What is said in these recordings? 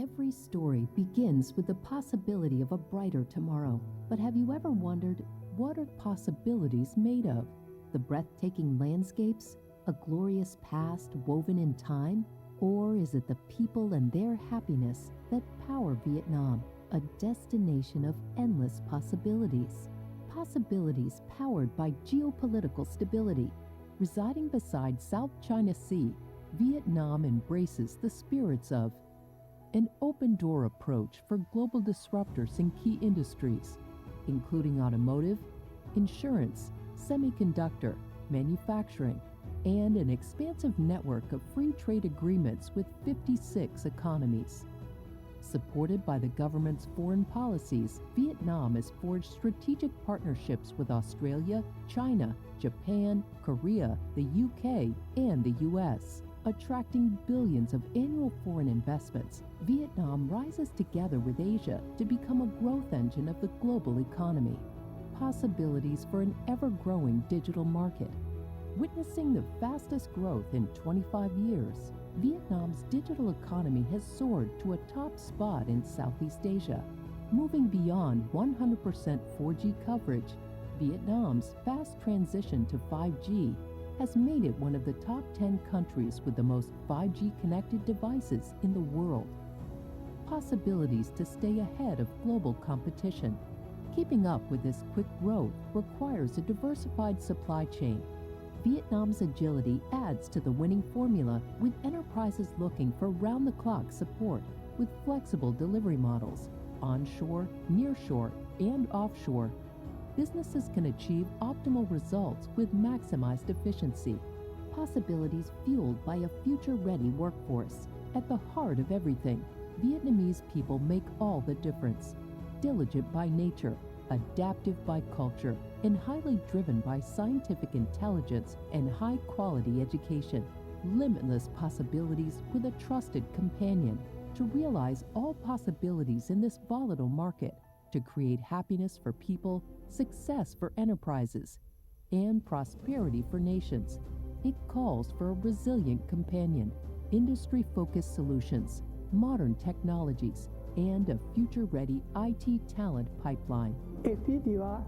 Every story begins with the possibility of a brighter tomorrow. But have you ever wondered, what are possibilities made of? The breathtaking landscapes? A glorious past woven in time? Or is it the people and their happiness that power Vietnam, a destination of endless possibilities? Possibilities powered by geopolitical stability. Residing beside South China Sea, Vietnam embraces the spirits of an open-door approach for global disruptors in key industries, including automotive, insurance, semiconductor, manufacturing, and an expansive network of free trade agreements with 56 economies. Supported by the government's foreign policies, Vietnam has forged strategic partnerships with Australia, China, Japan, Korea, the UK, and the US. Attracting billions of annual foreign investments, Vietnam rises together with Asia to become a growth engine of the global economy. Possibilities for an ever-growing digital market. Witnessing the fastest growth in 25 years, Vietnam's digital economy has soared to a top spot in Southeast Asia. Moving beyond 100% 4G coverage, Vietnam's fast transition to 5G has made it one of the top 10 countries with the most 5G connected devices in the world. Possibilities to stay ahead of global competition. Keeping up with this quick growth requires a diversified supply chain. Vietnam's agility adds to the winning formula, with enterprises looking for round-the-clock support with flexible delivery models, onshore, nearshore, and offshore. Businesses can achieve optimal results with maximized efficiency. Possibilities fueled by a future-ready workforce. At the heart of everything, Vietnamese people make all the difference. Diligent by nature, adaptive by culture, and highly driven by scientific intelligence and high-quality education. Limitless possibilities with a trusted companion to realize all possibilities in this volatile market, to create happiness for people, success for enterprises, and prosperity for nations. It calls for a resilient companion, industry-focused solutions, modern technologies, and a future-ready IT talent pipeline. FPT は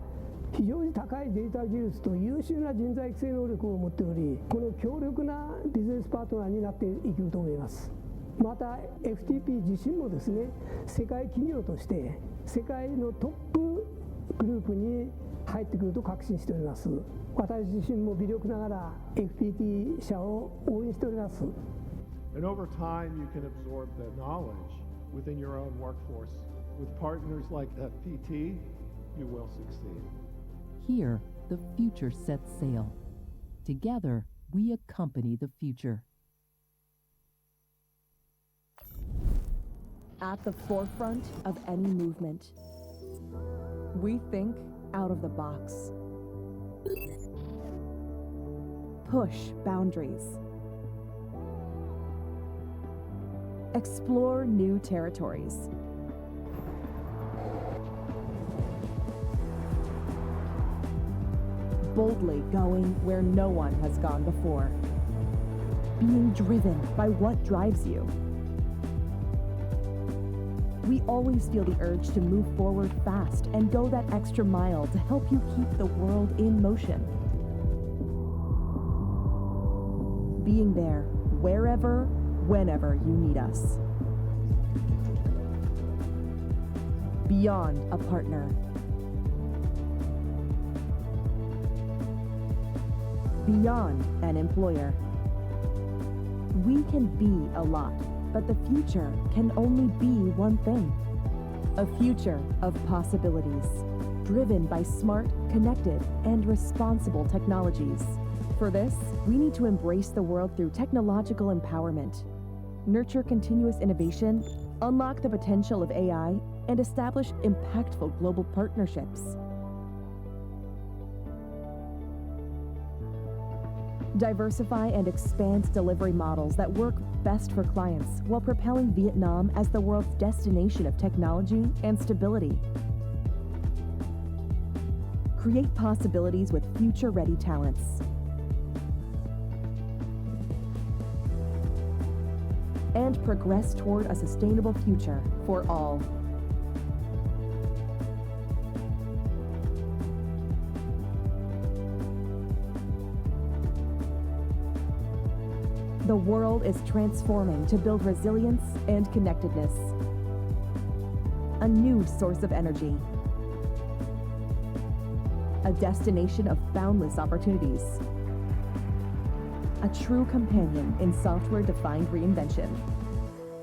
非常に高いデータ技術と優秀な人材育成能力を持っており、この強力なビジネスパートナーになっていくと思います。また FTP 自身もですね、世界企業として世界のトップグループに入ってくると確信しております。私自身も微力ながら FPT 社を応援しております。And over time you can absorb the knowledge within your own workforce. With partners like FPT, you will succeed. Here, the future sets sail. Together, we accompany the future. At the forefront of any movement, we think out of the box. Push boundaries. Explore new territories. Boldly going where no one has gone before. Being driven by what drives you. We always feel the urge to move forward fast and go that extra mile to help you keep the world in motion. Being there, wherever, whenever you need us. Beyond a partner. Beyond an employer. We can be a lot, but the future can only be one thing. A future of possibilities, driven by smart, connected, and responsible technologies. For this, we need to embrace the world through technological empowerment, nurture continuous innovation, unlock the potential of AI, and establish impactful global partnerships. Diversify and expand delivery models that work best for clients while propelling Vietnam as the world's destination of technology and stability. Create possibilities with future-ready talents. and progress toward a sustainable future for all. The world is transforming to build resilience and connectedness. A new source of energy. A destination of boundless opportunities. A true companion in software-defined reinvention.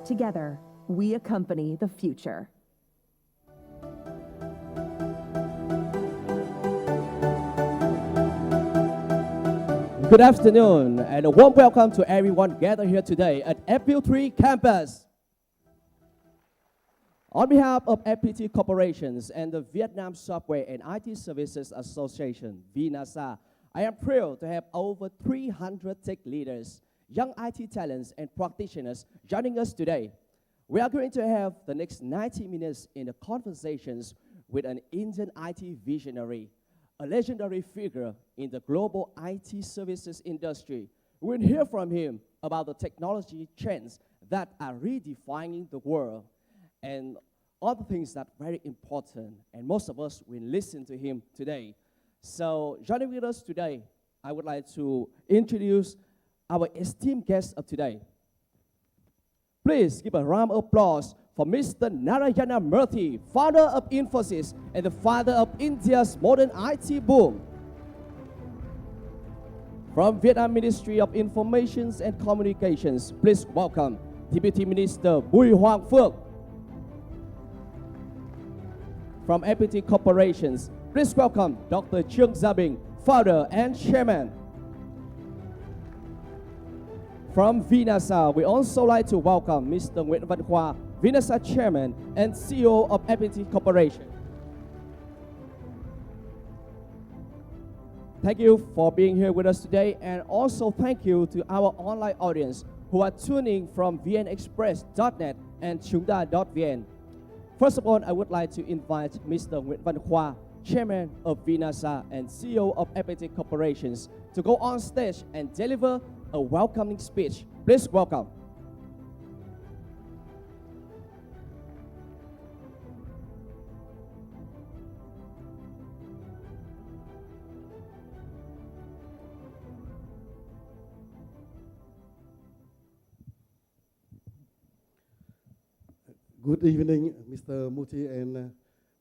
Together, we accompany the future. Good afternoon, and a warm welcome to everyone gathered here today at FPT campus. On behalf of FPT Corporations and the Vietnam Software and IT Services Association, VINASA, I am thrilled to have over 300 tech leaders, young IT talents, and practitioners joining us today. We are going to have the next 90 minutes in the conversations with an Indian IT visionary, a legendary figure in the global IT services industry. We'll hear from him about the technology trends that are redefining the world and other things that are very important, and most of us will listen to him today. So joining with us today, I would like to introduce our esteemed guest of today. Please give a round of applause for Mr. Narayana Murthy, founder of Infosys and the father of India's modern IT boom. From Vietnam Ministry of Information and Communications, please welcome Deputy Minister Bùi Hoàng Phước. From FPT Corporations, please welcome Dr. Truong Gia Binh, founder and chairman. From VINASA, we also like to welcome Mr. Nguyễn Văn Khoa, VINASA chairman and CEO of FPT Corporation. Thank you for being here with us today, and also thank you to our online audience who are tuning from vnexpress.net and chungda.vn. First of all, I would like to invite Mr. Nguyễn Văn Khoa, chairman of VINASA and CEO of FPT Corporations, to go on stage and deliver a welcoming speech. Please welcome. Good evening, Mr. Murthy and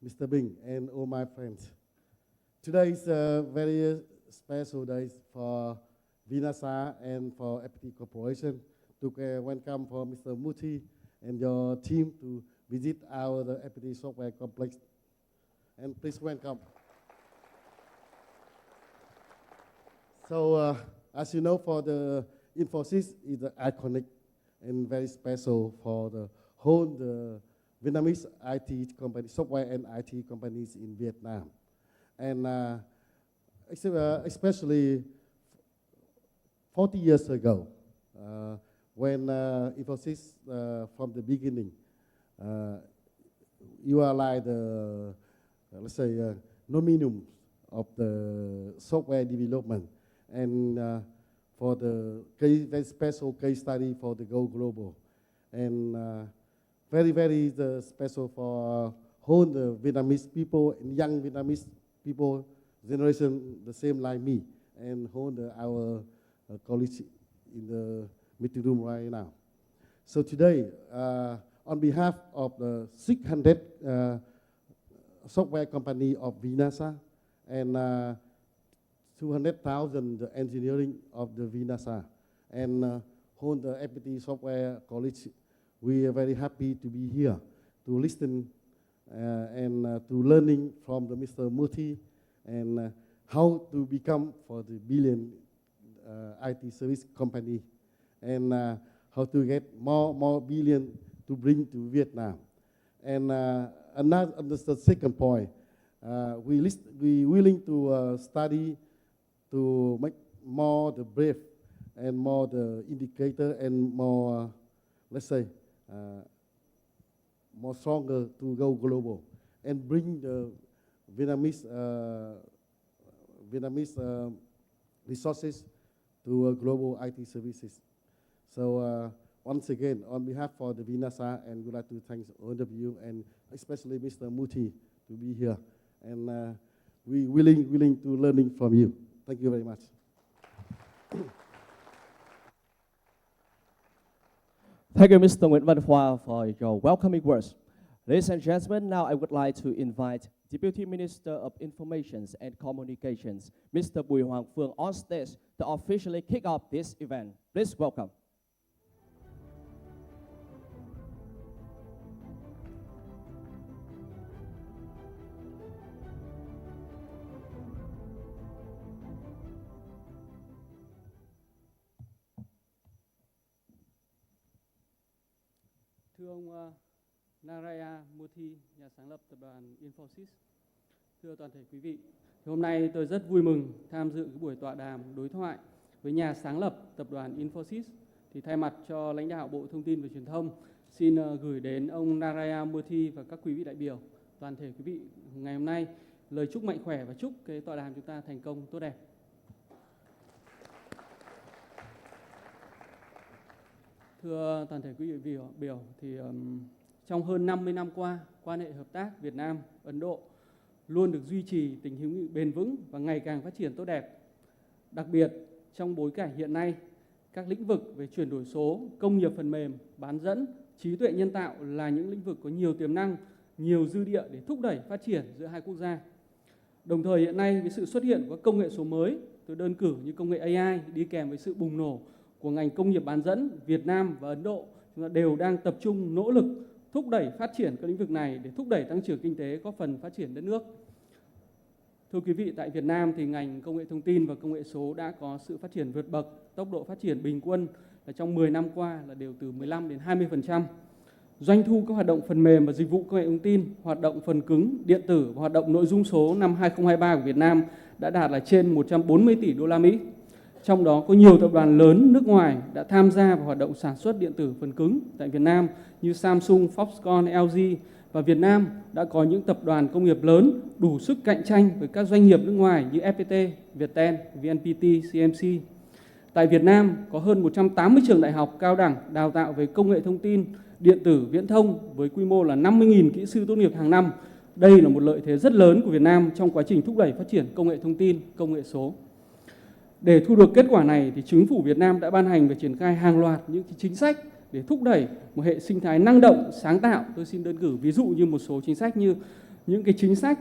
Mr. Binh, and all my friends. Today is a very special day for VINASA and for FPT Corporation to welcome for Mr. Murthy and your team to visit our FPT software complex. And please welcome. So, as you know, for the Infosys is iconic and very special for the whole Vietnamese IT company, software and IT companies in Vietnam. And especially 40 years ago, when Infosys, from the beginning, you are like the, let's say, nominum of the software development, and for the very special case study for the Go Global. And very, very special for whole the Vietnamese people and young Vietnamese people, generation the same like me, and whole our colleagues in the meeting room right now. So today, on behalf of the 600 software company of VINASA and 200,000 engineering of the VINASA and whole the FPT software college, we are very happy to be here to listen and to learning from the Mr. Murthy and how to become for the billion IT service company and how to get more billion to bring to Vietnam. And another the second point, we willing to study to make more the brief and more the indicator and more, let's say, more stronger to go global and bring the Vietnamese resources to global IT services. So once again, on behalf of the VINASA, and we'd like to thank all of you, and especially Mr. Murthy, to be here. And we willing to learning from you. Thank you very much. Thank you, Mr. Nguyễn Văn Khoa, for your welcoming words. Ladies and gentlemen, now I would like to invite Deputy Minister of Information and Communications, Mr. Bùi Hoàng Phương, on stage to officially kick off this event. Please welcome. Thưa ông Narayana Murthy, nhà sáng lập tập đoàn Infosys. Thưa toàn thể quý vị, hôm nay tôi rất vui mừng tham dự buổi tọa đàm đối thoại với nhà sáng lập tập đoàn Infosys. Thì thay mặt cho lãnh đạo Bộ Thông tin và Truyền thông, xin gửi đến ông Narayana Murthy và các quý vị đại biểu, toàn thể quý vị ngày hôm nay lời chúc mạnh khỏe và chúc cái tọa đàm chúng ta thành công tốt đẹp. Thưa toàn thể quý vị biểu, thì trong hơn 50 năm qua, quan hệ hợp tác Việt Nam - Ấn Độ luôn được duy trì tình hữu nghị bền vững và ngày càng phát triển tốt đẹp. Đặc biệt trong bối cảnh hiện nay, các lĩnh vực về chuyển đổi số, công nghiệp phần mềm, bán dẫn, trí tuệ nhân tạo là những lĩnh vực có nhiều tiềm năng, nhiều dư địa để thúc đẩy phát triển giữa hai quốc gia. Đồng thời hiện nay với sự xuất hiện của công nghệ số mới, tôi đơn cử như công nghệ AI đi kèm với sự bùng nổ của ngành công nghiệp bán dẫn, Việt Nam và Ấn Độ, chúng ta đều đang tập trung nỗ lực thúc đẩy phát triển các lĩnh vực này để thúc đẩy tăng trưởng kinh tế, góp phần phát triển đất nước. Thưa quý vị, tại Việt Nam thì ngành công nghệ thông tin và công nghệ số đã có sự phát triển vượt bậc, tốc độ phát triển bình quân là trong 10 năm qua là đều từ 15 đến 20%. Doanh thu các hoạt động phần mềm và dịch vụ công nghệ thông tin, hoạt động phần cứng, điện tử và hoạt động nội dung số năm 2023 của Việt Nam đã đạt là trên 140 tỷ đô la Mỹ. Trong đó có nhiều tập đoàn lớn nước ngoài đã tham gia vào hoạt động sản xuất điện tử phần cứng tại Việt Nam như Samsung, Foxconn, LG, và Việt Nam đã có những tập đoàn công nghiệp lớn đủ sức cạnh tranh với các doanh nghiệp nước ngoài như FPT, Viettel, VNPT, CMC. Tại Việt Nam có hơn 180 trường đại học cao đẳng đào tạo về công nghệ thông tin, điện tử, viễn thông với quy mô là 50.000 kỹ sư tốt nghiệp hàng năm. Đây là một lợi thế rất lớn của Việt Nam trong quá trình thúc đẩy phát triển công nghệ thông tin, công nghệ số. Để thu được kết quả này thì Chính phủ Việt Nam đã ban hành và triển khai hàng loạt những chính sách để thúc đẩy một hệ sinh thái năng động, sáng tạo. Tôi xin đơn cử ví dụ như một số chính sách như những cái chính sách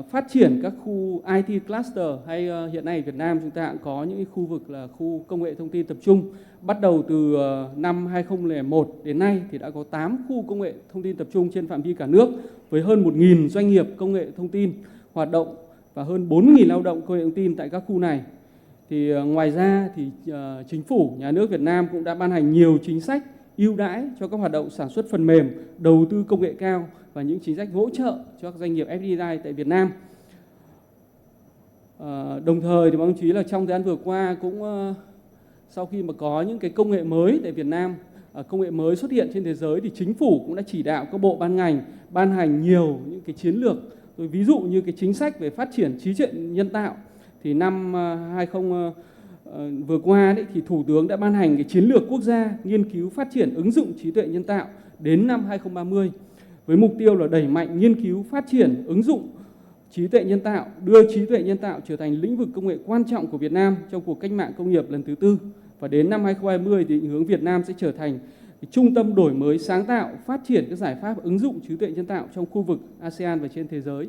phát triển các khu IT cluster, hay hiện nay Việt Nam chúng ta cũng có những khu vực là khu công nghệ thông tin tập trung. Bắt đầu từ năm 2001 đến nay thì đã có 8 khu công nghệ thông tin tập trung trên phạm vi cả nước với hơn 1.000 doanh nghiệp công nghệ thông tin hoạt động và hơn 4.000 lao động công nghệ thông tin tại các khu này. Thì ngoài ra thì Chính phủ, Nhà nước Việt Nam cũng đã ban hành nhiều chính sách ưu đãi cho các hoạt động sản xuất phần mềm, đầu tư công nghệ cao và những chính sách hỗ trợ cho các doanh nghiệp FDI tại Việt Nam. Đồng thời thì báo chí là trong thời gian vừa qua cũng sau khi mà có những cái công nghệ mới tại Việt Nam, công nghệ mới xuất hiện trên thế giới thì Chính phủ cũng đã chỉ đạo các bộ ban ngành ban hành nhiều những cái chiến lược. Tôi ví dụ như cái chính sách về phát triển trí tuệ nhân tạo. Thì năm 20 vừa qua đấy, thì Thủ tướng đã ban hành cái chiến lược quốc gia nghiên cứu phát triển ứng dụng trí tuệ nhân tạo đến năm 2030 với mục tiêu là đẩy mạnh nghiên cứu phát triển ứng dụng trí tuệ nhân tạo, đưa trí tuệ nhân tạo trở thành lĩnh vực công nghệ quan trọng của Việt Nam trong cuộc cách mạng công nghiệp lần thứ tư. Và đến năm 2020 thì định hướng Việt Nam sẽ trở thành trung tâm đổi mới sáng tạo, phát triển các giải pháp ứng dụng trí tuệ nhân tạo trong khu vực ASEAN và trên thế giới.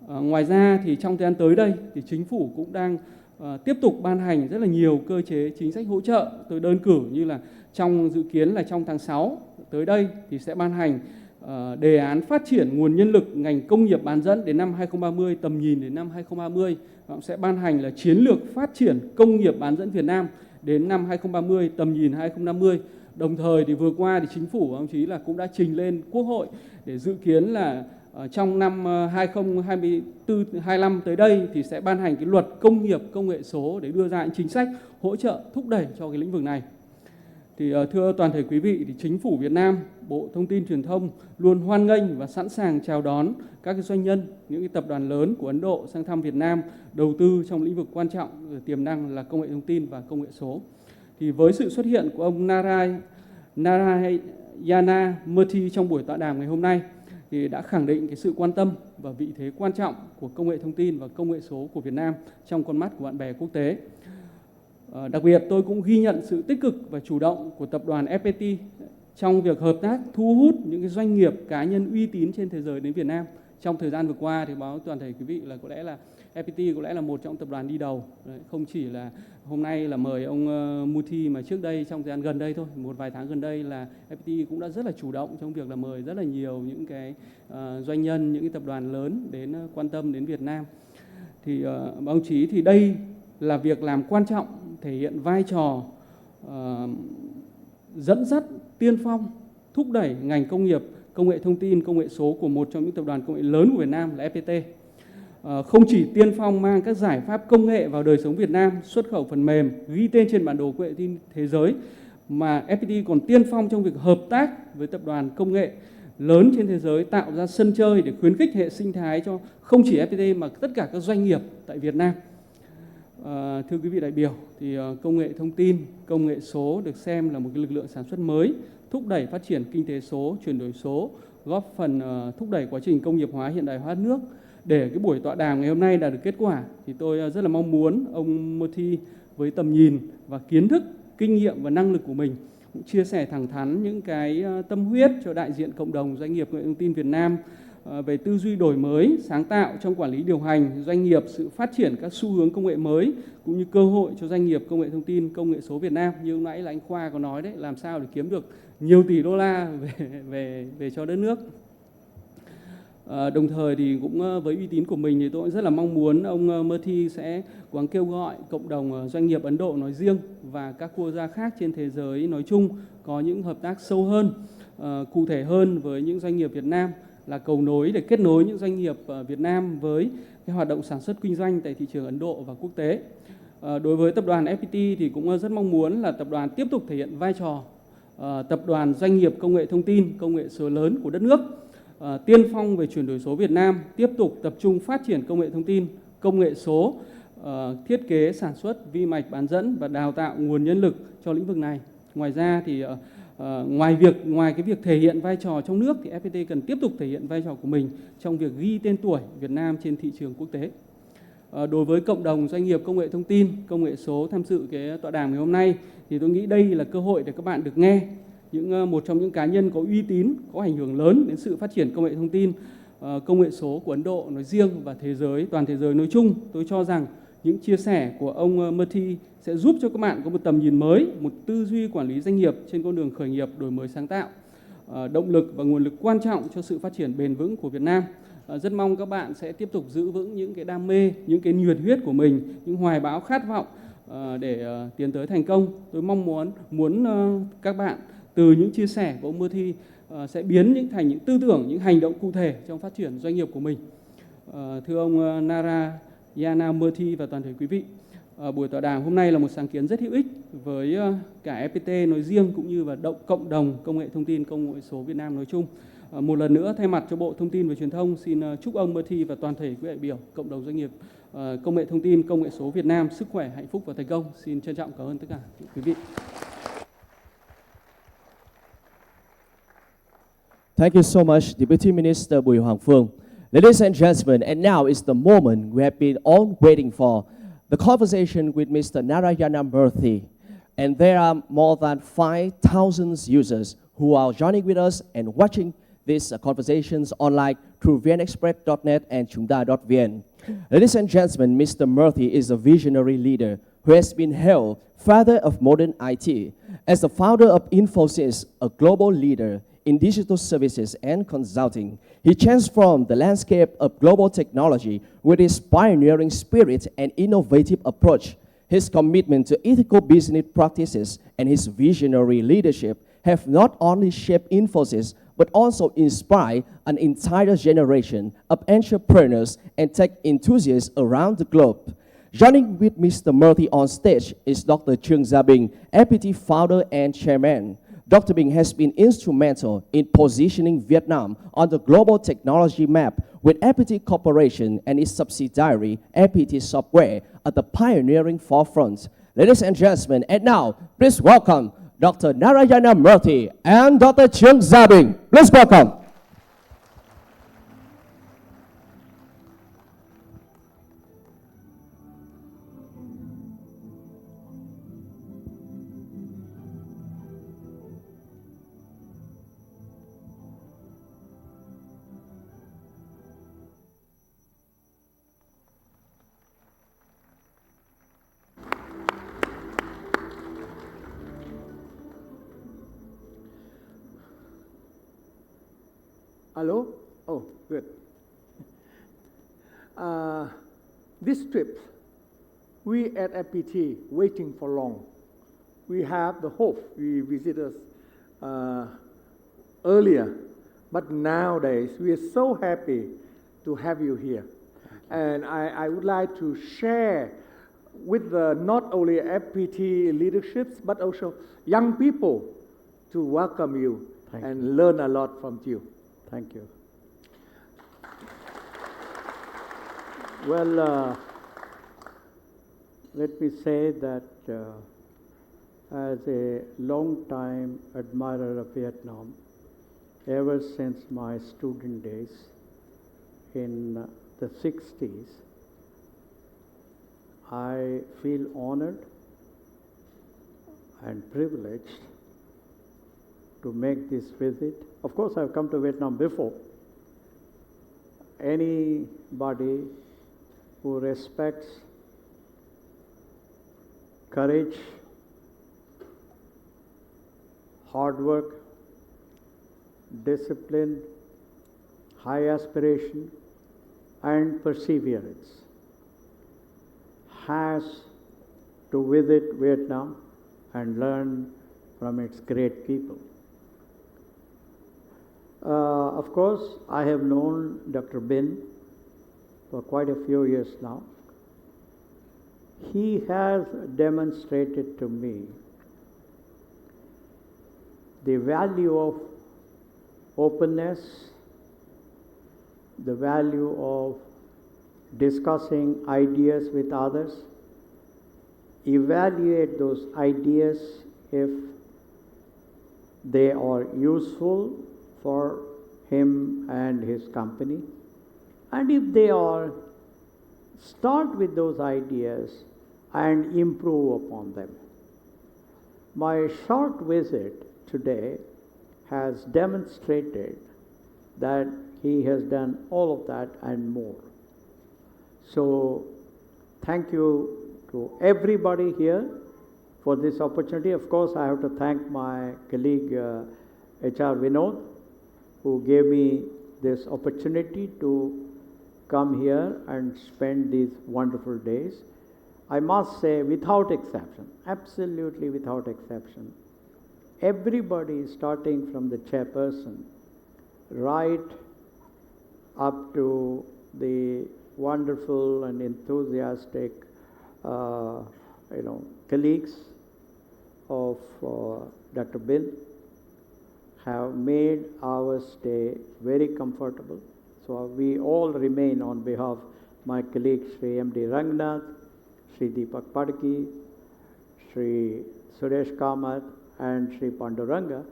Ngoài ra thì trong thời gian tới đây thì Chính phủ cũng đang tiếp tục ban hành rất là nhiều cơ chế chính sách hỗ trợ. Tôi đơn cử như là trong dự kiến là trong tháng 6 tới đây thì sẽ ban hành đề án phát triển nguồn nhân lực ngành công nghiệp bán dẫn đến năm 2030, tầm nhìn đến năm 2030. Và sẽ ban hành là chiến lược phát triển công nghiệp bán dẫn Việt Nam đến năm 2030, tầm nhìn 2050. Đồng thời thì vừa qua thì Chính phủ ông chí là cũng đã trình lên Quốc hội để dự kiến là trong năm 2024-25 tới đây thì sẽ ban hành cái luật công nghiệp công nghệ số để đưa ra những chính sách hỗ trợ thúc đẩy cho cái lĩnh vực này. Thì thưa toàn thể quý vị, thì Chính phủ Việt Nam, Bộ Thông tin Truyền thông luôn hoan nghênh và sẵn sàng chào đón các cái doanh nhân, những cái tập đoàn lớn của Ấn Độ sang thăm Việt Nam đầu tư trong lĩnh vực quan trọng tiềm năng là công nghệ thông tin và công nghệ số. Thì với sự xuất hiện của ông Narayana Murthy trong buổi tọa đàm ngày hôm nay thì đã khẳng định cái sự quan tâm và vị thế quan trọng của công nghệ thông tin và công nghệ số của Việt Nam trong con mắt của bạn bè quốc tế. Đặc biệt tôi cũng ghi nhận sự tích cực và chủ động của tập đoàn FPT trong việc hợp tác thu hút những cái doanh nghiệp cá nhân uy tín trên thế giới đến Việt Nam. Trong thời gian vừa qua thì báo toàn thể quý vị là có lẽ là FPT có lẽ là một trong tập đoàn đi đầu. Đấy, không chỉ là hôm nay là mời ông Murthy mà trước đây trong thời gian gần đây thôi, một vài tháng gần đây là FPT cũng đã rất là chủ động trong việc là mời rất là nhiều những cái doanh nhân, những cái tập đoàn lớn đến quan tâm đến Việt Nam. Thì báo chí thì đây là việc làm quan trọng thể hiện vai trò dẫn dắt tiên phong thúc đẩy ngành công nghiệp công nghệ thông tin, công nghệ số của một trong những tập đoàn công nghệ lớn của Việt Nam là FPT. Không chỉ tiên phong mang các giải pháp công nghệ vào đời sống Việt Nam, xuất khẩu phần mềm, ghi tên trên bản đồ công nghệ thông tin thế giới, mà FPT còn tiên phong trong việc hợp tác với tập đoàn công nghệ lớn trên thế giới, tạo ra sân chơi để khuyến khích hệ sinh thái cho không chỉ FPT mà tất cả các doanh nghiệp tại Việt Nam. Thưa quý vị đại biểu, thì công nghệ thông tin, công nghệ số được xem là một cái lực lượng sản xuất mới, thúc đẩy phát triển kinh tế số, chuyển đổi số, góp phần thúc đẩy quá trình công nghiệp hóa, hiện đại hóa đất nước. Để cái buổi tọa đàm ngày hôm nay đạt được kết quả thì tôi rất là mong muốn ông Murthy với tầm nhìn và kiến thức, kinh nghiệm và năng lực của mình cũng chia sẻ thẳng thắn những cái tâm huyết cho đại diện cộng đồng doanh nghiệp công nghệ thông tin Việt Nam về tư duy đổi mới, sáng tạo trong quản lý điều hành doanh nghiệp, sự phát triển các xu hướng công nghệ mới cũng như cơ hội cho doanh nghiệp công nghệ thông tin, công nghệ số Việt Nam. Như lúc nãy là anh Khoa có nói đấy, làm sao để kiếm được nhiều tỷ đô la về cho đất nước. Đồng thời thì cũng với uy tín của mình thì tôi cũng rất là mong muốn ông Murthy sẽ cố gắng kêu gọi cộng đồng doanh nghiệp Ấn Độ nói riêng và các quốc gia khác trên thế giới nói chung có những hợp tác sâu hơn, cụ thể hơn với những doanh nghiệp Việt Nam, là cầu nối để kết nối những doanh nghiệp Việt Nam với cái hoạt động sản xuất kinh doanh tại thị trường Ấn Độ và quốc tế. Đối với tập đoàn FPT thì cũng rất mong muốn là tập đoàn tiếp tục thể hiện vai trò tập đoàn doanh nghiệp công nghệ thông tin, công nghệ số lớn của đất nước, tiên phong về chuyển đổi số Việt Nam, tiếp tục tập trung phát triển công nghệ thông tin, công nghệ số, thiết kế, sản xuất, vi mạch, bán dẫn và đào tạo nguồn nhân lực cho lĩnh vực này. Ngoài ra thì ngoài cái việc thể hiện vai trò trong nước thì FPT cần tiếp tục thể hiện vai trò của mình trong việc ghi tên tuổi Việt Nam trên thị trường quốc tế. Đối với cộng đồng doanh nghiệp công nghệ thông tin, công nghệ số tham dự cái tọa đàm ngày hôm nay thì tôi nghĩ đây là cơ hội để các bạn được nghe một trong những cá nhân có uy tín, có ảnh hưởng lớn đến sự phát triển công nghệ thông tin, công nghệ số của Ấn Độ nói riêng và toàn thế giới nói chung. Tôi cho rằng những chia sẻ của ông Murthy sẽ giúp cho các bạn có một tầm nhìn mới, một tư duy quản lý doanh nghiệp trên con đường khởi nghiệp, đổi mới sáng tạo, động lực và nguồn lực quan trọng cho sự phát triển bền vững của Việt Nam. Rất mong các bạn sẽ tiếp tục giữ vững những cái đam mê, những cái nhiệt huyết của mình, những hoài bão khát vọng để tiến tới thành công. Tôi mong muốn các bạn từ những chia sẻ của ông Murthy sẽ biến thành những tư tưởng, những hành động cụ thể trong phát triển doanh nghiệp của mình. Thưa ông Narayana Murthy và toàn thể quý vị, buổi tọa đàm hôm nay là một sáng kiến rất hữu ích với cả FPT nói riêng cũng như là cộng đồng công nghệ thông tin, công nghệ số Việt Nam nói chung. Một lần nữa thay mặt cho Bộ Thông tin và Truyền thông xin chúc ông Murthy và toàn thể quý đại biểu cộng đồng doanh nghiệp công nghệ thông tin, công nghệ số Việt Nam sức khỏe, hạnh phúc và thành công. Xin trân trọng cảm ơn tất cả quý vị. Thank you so much, Deputy Minister Bùi Hoàng Phương. Ladies and gentlemen, and now is the moment we have been all waiting for, the conversation with Mr. Narayana Murthy. And there are more than 5,000 users who are joining with us and watching these conversations online through vnexpress.net and chungda.vn. Ladies and gentlemen, Mr. Murthy is a visionary leader who has been hailed father of modern IT. As the founder of Infosys, a global leader in digital services and consulting, he transformed the landscape of global technology with his pioneering spirit and innovative approach. His commitment to ethical business practices and his visionary leadership have not only shaped Infosys, but also inspired an entire generation of entrepreneurs and tech enthusiasts around the globe. Joining with Mr. Murthy on stage is Dr. Truong Gia Binh, FPT founder and chairman. Dr. Binh has been instrumental in positioning Vietnam on the global technology map with FPT Corporation and its subsidiary, FPT Software, at the pioneering forefront. Ladies and gentlemen, and now, please welcome Dr. Narayana Murthy and Dr. Truong Gia Binh. Please welcome. Hello? Oh, good. This trip, we at FPT waiting for long. We have the hope we visit us earlier, but nowadays we are so happy to have you here. And I would like to share with not only FPT leaderships, but also young people to welcome you and learn a lot from you. Thank you. Well, let me say that as a long-time admirer of Vietnam, ever since my student days in the 60s, I feel honored and privileged to make this visit. Of course, I've come to Vietnam before. Anybody who respects courage, hard work, discipline, high aspiration, and perseverance has to visit Vietnam and learn from its great people. Of course, I have known Dr. Binh for quite a few years now. He has demonstrated to me the value of openness, the value of discussing ideas with others, evaluate those ideas if they are useful for him and his company, and if they are, start with those ideas and improve upon them. My short visit today has demonstrated that he has done all of that and more. So thank you to everybody here for this opportunity. Of course, I have to thank my colleague HR Vinod, who gave me this opportunity to come here and spend these wonderful days. I must say, without exception, absolutely without exception, everybody starting from the chairperson right up to the wonderful and enthusiastic colleagues of Dr. Binh have made our stay very comfortable. So we all remain, on behalf of my colleagues, Sri M.D. Rangnath, Sri Deepak Padki, Sri Suresh Kamath, and Sri Panduranga,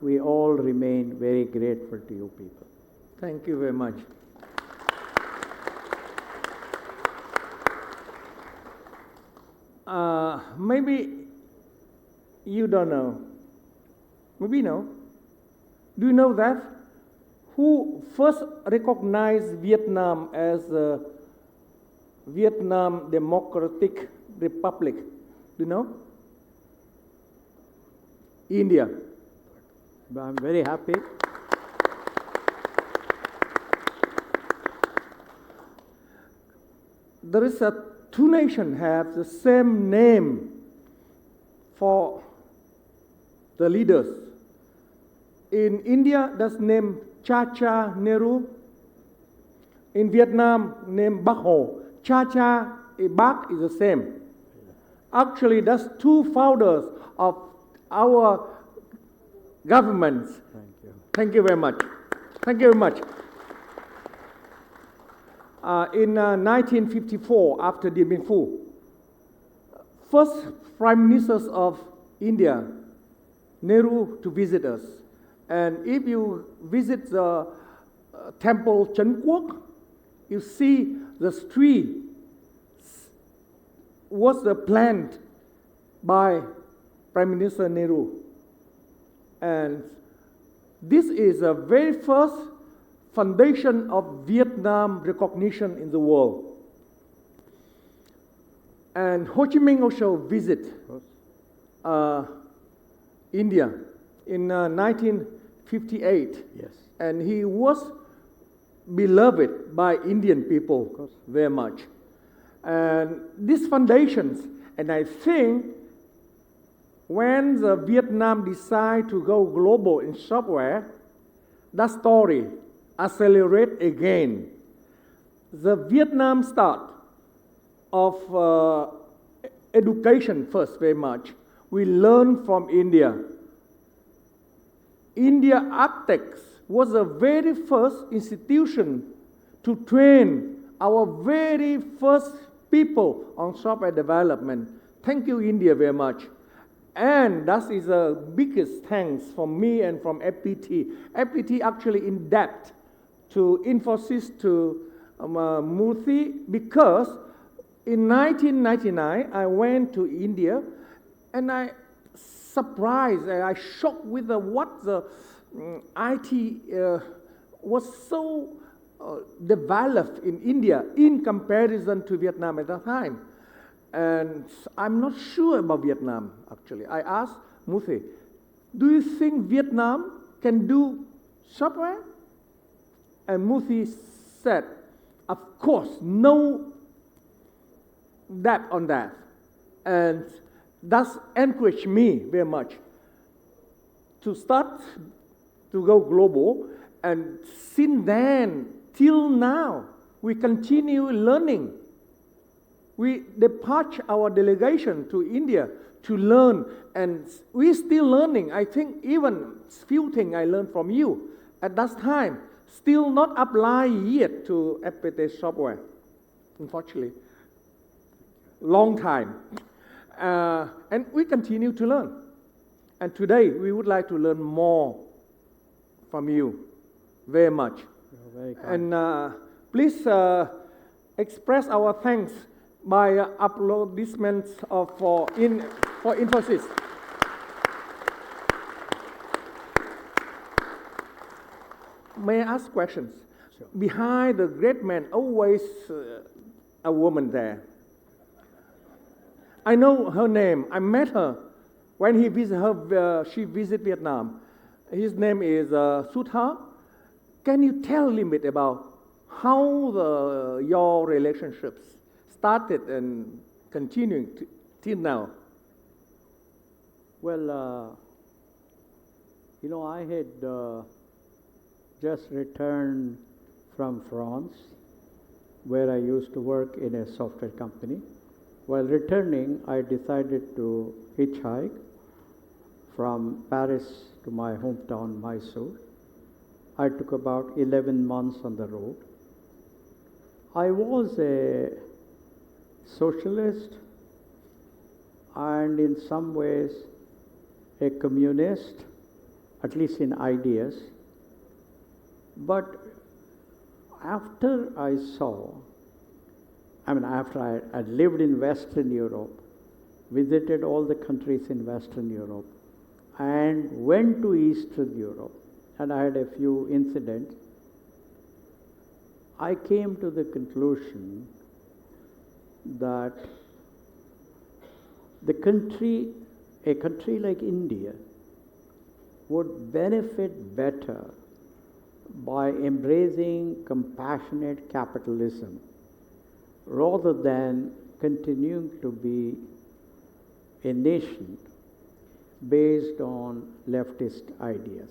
we all remain very grateful to you people. Thank you very much. Maybe you don't know. Maybe you know. Do you know that? Who first recognized Vietnam as a Vietnam Democratic Republic? Do you know? India. I'm very happy. There is two nations have the same name for the leaders. In India, that's named Chacha Nehru. In Vietnam, named Bác Hồ. Chacha and Bác is the same. Actually, that's two founders of our governments. Thank you. Thank you very much. Thank you very much. In 1954, after Dien Bien Phu, first Prime Ministers of India, Nehru to visit us. And if you visit the temple Trấn Quốc, you see the tree was planned by Prime Minister Nehru. And this is the very first foundation of Vietnam recognition in the world. And Ho Chi Minh also visited India in 1958. Yes. And he was beloved by Indian people very much. And these foundations, and I think when the Vietnam decide to go global in software, that story accelerate again. The Vietnam start of education first very much. We learn from India. India Aptex was the very first institution to train our very first people on software development. Thank you, India, very much. And that is the biggest thanks from me and from FPT. FPT actually in debt to Infosys, to Murthy, because in 1999, I went to India and I surprised and I shocked with what the IT was so developed in India in comparison to Vietnam at that time. And I'm not sure about Vietnam, actually. I asked Murthy, do you think Vietnam can do software? And Murthy said, of course, no doubt on that. And that's encouraged me very much to start to go global. And since then, till now, we continue learning. We depart our delegation to India to learn, and we're still learning. I think even few things I learned from you at that time still not apply yet to FPT software, unfortunately. Long time. And we continue to learn. And today, we would like to learn more from you very much. You're very kind. And please express our thanks by applaudissements for Infosys. May I ask questions? Sure. Behind the great man, always a woman there. I know her name. I met her when he visit her. She visited Vietnam. His name is Sutha. Can you tell a little bit about how your relationships started and continuing till now? Well, I had just returned from France, where I used to work in a software company. While returning, I decided to hitchhike from Paris to my hometown, Mysore. I took about 11 months on the road. I was a socialist and in some ways a communist, at least in ideas. But after I lived in Western Europe, visited all the countries in Western Europe, and went to Eastern Europe, and I had a few incidents, I came to the conclusion that a country like India would benefit better by embracing compassionate capitalism rather than continuing to be a nation based on leftist ideas.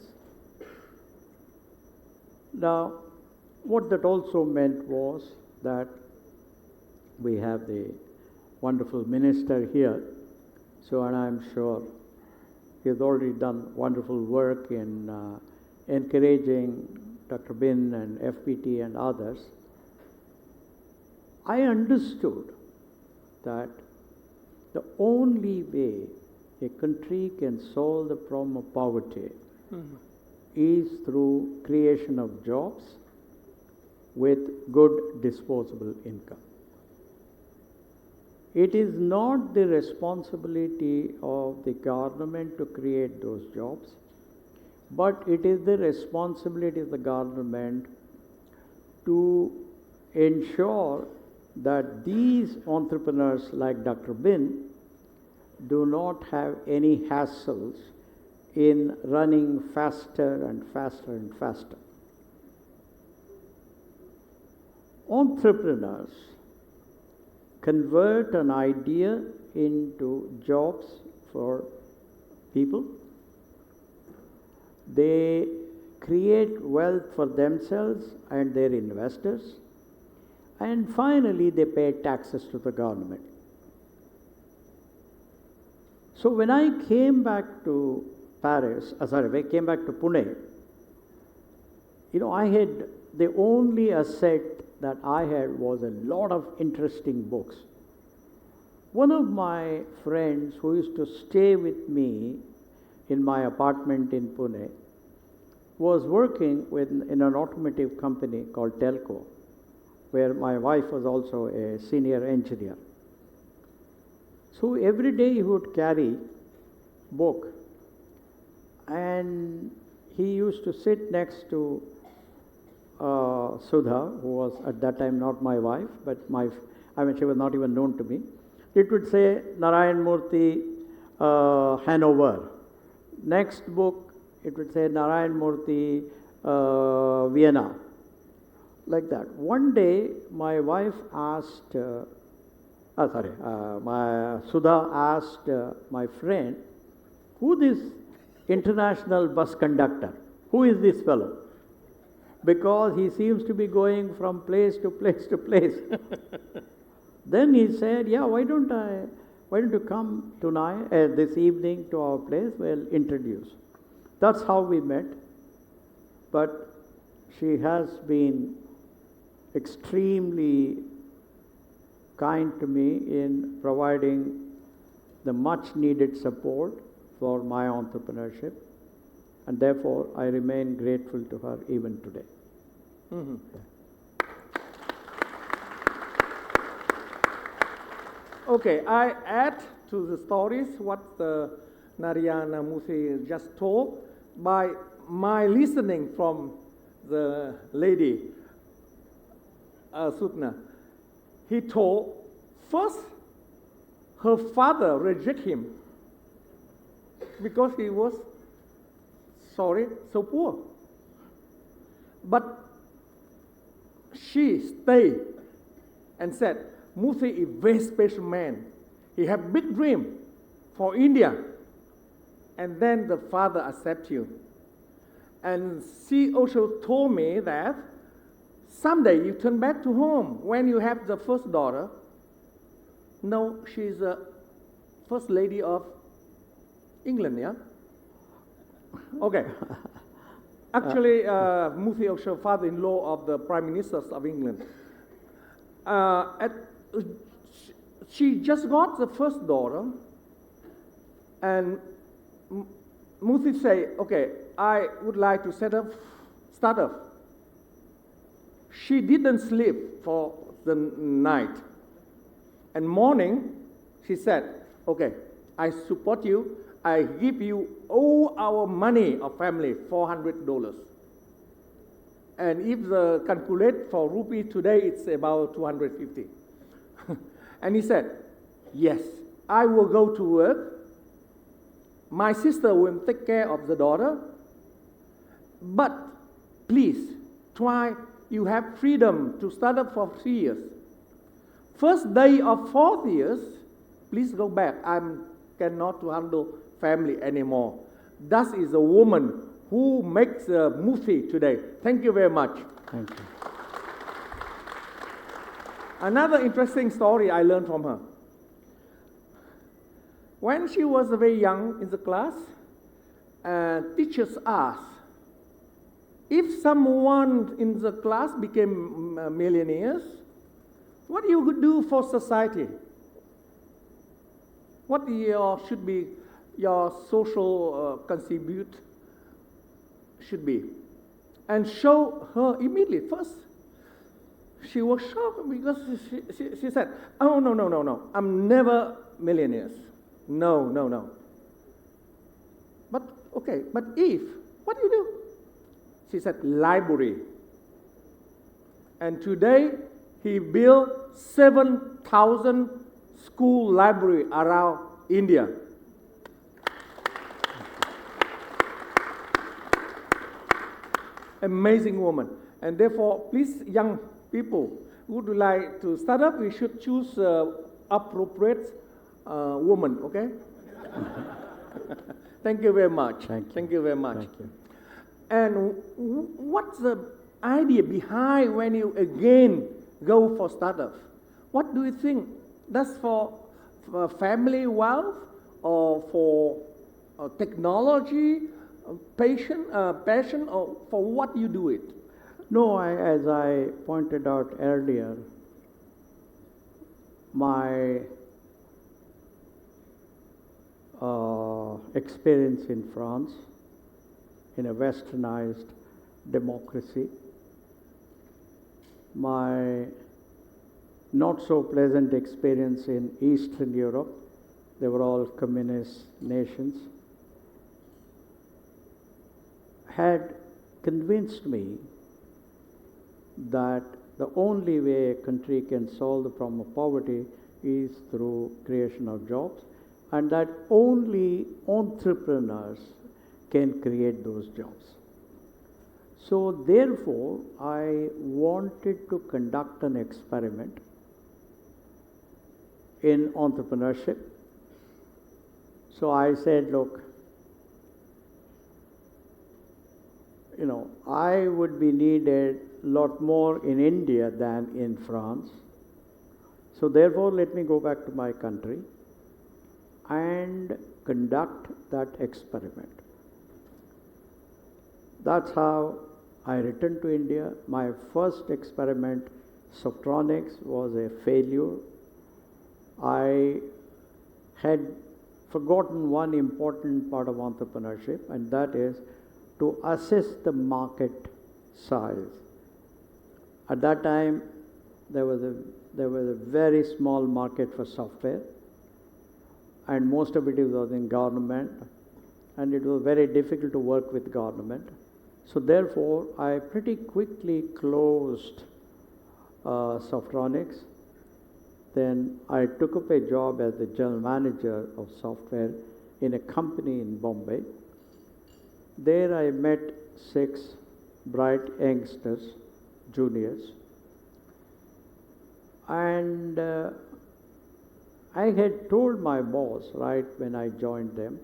Now, what that also meant was that we have the wonderful minister here, and I'm sure he has already done wonderful work in encouraging Dr. Binh and FPT and others. I understood that the only way a country can solve the problem of poverty is through creation of jobs with good disposable income. It is not the responsibility of the government to create those jobs, but it is the responsibility of the government to ensure that these entrepreneurs like Dr. Bin do not have any hassles in running faster and faster and faster. Entrepreneurs convert an idea into jobs for people. They create wealth for themselves and their investors. And finally, they pay taxes to the government. So when I came back to when I came back to Pune, I had, the only asset that I had was a lot of interesting books. One of my friends who used to stay with me in my apartment in Pune was working in an automotive company called Telco, where my wife was also a senior engineer. So every day he would carry book, and he used to sit next to Sudha, who was at that time not my wife, but she was not even known to me. It would say Narayana Murthy, Hanover. Next book, it would say Narayana Murthy, Vienna. Like that. One day, my wife asked, Sudha asked my friend, who this international bus conductor? Who is this fellow? Because he seems to be going from place to place to place. Then he said, yeah, why don't you come tonight, this evening to our place? We'll introduce. That's how we met. But she has been extremely kind to me in providing the much needed support for my entrepreneurship, and therefore I remain grateful to her even today. Mm-hmm. Okay, I add to the stories what Narayana Murthy just told by my listening from the lady Sutna. He told first her father rejected him because he was so poor. But she stayed and said, Murthy is a very special man. He has big dream for India. And then the father accepts you. And she also told me that someday you turn back to home when you have the first daughter. No, she's the first lady of England, yeah? Okay. Actually, Murthy also father-in-law of the Prime Ministers of England. She just got the first daughter, and Murthy say, okay, I would like to start up. She didn't sleep for the night. And morning, she said, okay, I support you. I give you all our money of family, $400. And if the calculate for rupee today, it's about 250. And he said, yes, I will go to work. My sister will take care of the daughter. But please, try, you have freedom to start up for 3 years. First day of 4th years, please go back. I cannot handle family anymore. That is a woman who makes Murthy today. Thank you very much. Thank you. Another interesting story I learned from her. When she was very young in the class, teachers asked, if someone in the class became millionaires, what you would do for society? What should be your social contribute should be. And show her immediately. First, she was shocked because she said, oh, no, I'm never millionaires. No. But, okay, but if, what do you do? She said, library. And today, he built 7,000 school library around India. Amazing woman. And therefore, please, young people who would like to start up, we should choose appropriate woman, okay? Thank you very much. Thank you very much. Thank you. And what's the idea behind when you again go for startup? What do you think? That's for family wealth or for technology, passion, or for what you do it? No, as I pointed out earlier, my experience in France, in a westernized democracy, my not so pleasant experience in Eastern Europe, they were all communist nations, had convinced me that the only way a country can solve the problem of poverty is through creation of jobs, and that only entrepreneurs can create those jobs. So therefore, I wanted to conduct an experiment in entrepreneurship. So I said, look, I would be needed a lot more in India than in France. So therefore, let me go back to my country and conduct that experiment. That's how I returned to India. My first experiment, Softronics, was a failure. I had forgotten one important part of entrepreneurship, and that is to assess the market size. At that time, there was a very small market for software, and most of it was in government, and it was very difficult to work with government. So therefore, I pretty quickly closed Softronics. Then I took up a job as the general manager of software in a company in Bombay. There I met 6 bright youngsters, juniors. And I had told my boss, right when I joined them,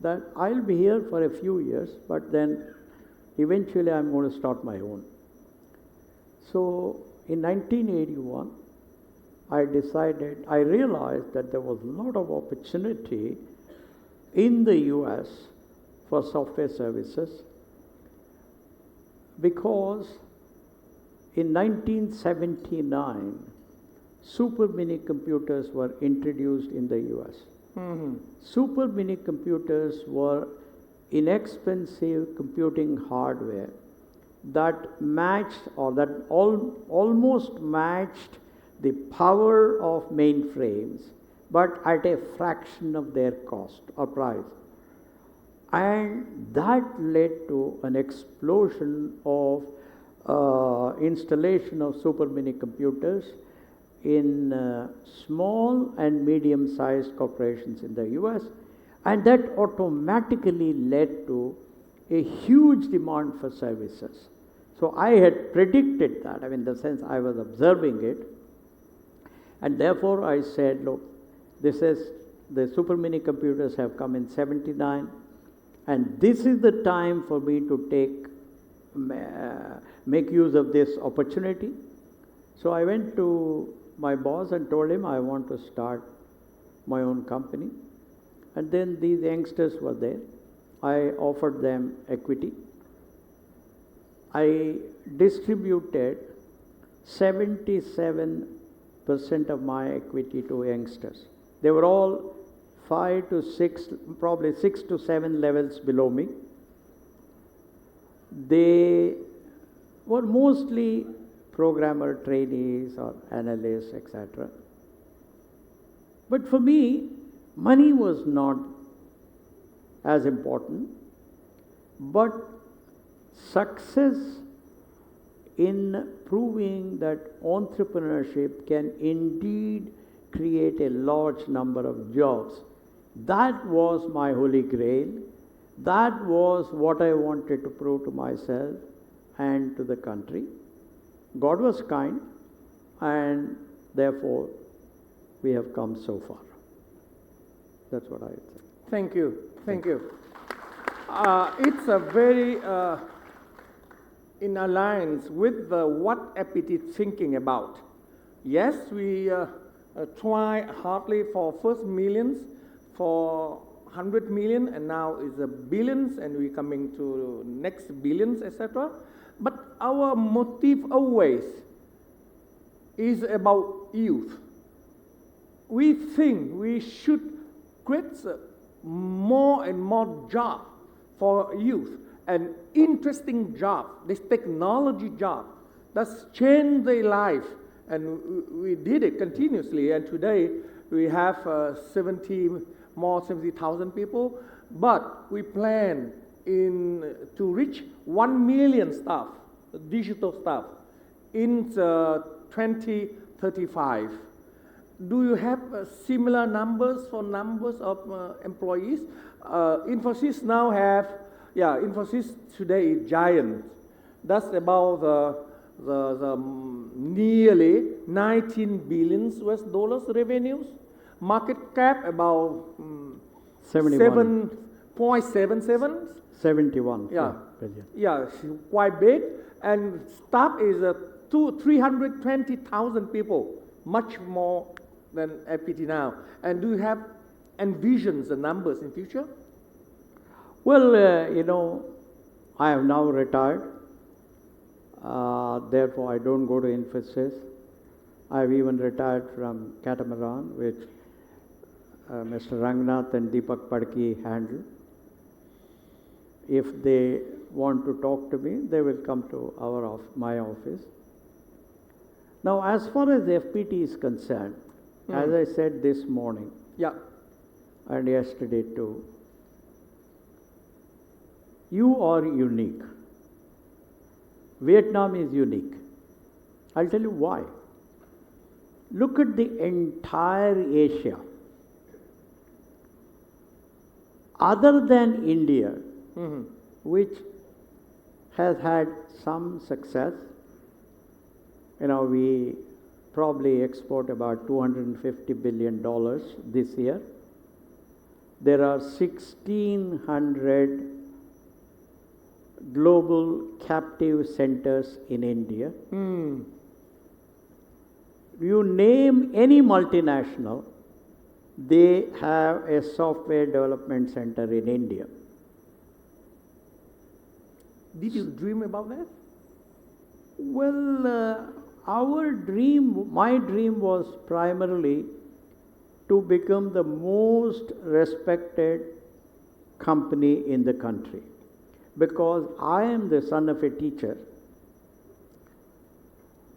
that I'll be here for a few years, but then eventually I'm going to start my own. So in 1981, I realized that there was a lot of opportunity in the US for software services, because in 1979, super mini computers were introduced in the US. Mm-hmm. Super mini computers were inexpensive computing hardware that matched, or that almost matched, the power of mainframes, but at a fraction of their cost or price. And that led to an explosion of installation of super mini computers in small and medium-sized corporations in the US, and that automatically led to a huge demand for services. So I had predicted that, in the sense I was observing it, and therefore I said, look, the super mini computers have come in 79, and this is the time for me to make use of this opportunity. So I went to my boss and told him I want to start my own company. And then these youngsters were there. I offered them equity. I distributed 77% of my equity to youngsters. They were all 5 to 6, probably 6 to 7 levels below me. They were mostly programmer trainees or analysts, etc. But for me, money was not as important, but success in proving that entrepreneurship can indeed create a large number of jobs. That was my holy grail. That was what I wanted to prove to myself and to the country. God was kind, and therefore we have come so far. That's what I would say. Thank you. Thank you. It's a very in alliance with what FPT is thinking about. Yes, we try hardly for first millions, for 100 million, and now is a billions, and we're coming to next billions, etc. But our motive always is about youth. We think we should create more and more jobs for youth, an interesting job, this technology job that's changed their life, and we did it continuously. And today we have 70,000 people, but we plan to reach 1 million staff, digital staff, in 2035. Do you have similar numbers for numbers of employees? Infosys now have, Infosys today is giant. That's about the nearly 19 billion US dollars revenues. Market cap about 7.77. 71 Yeah, billion. Yeah, quite big. And staff is 320,000 people, much more than FPT now. And do you have envisions the numbers in future? Well, I have now retired. Therefore, I don't go to Infosys. I've even retired from Catamaran, which Mr. Rangnath and Deepak Padki handle. If they want to talk to me, they will come to my office. Now, as far as FPT is concerned, as I said this morning, and yesterday too, you are unique. Vietnam is unique. I'll tell you why. Look at the entire Asia. Other than India, which has had some success, we probably export about $250 billion this year. There are 1,600 global captive centers in India. You name any multinational, they have a software development center in India. Did you dream about that? Well, my dream was primarily to become the most respected company in the country. Because I am the son of a teacher.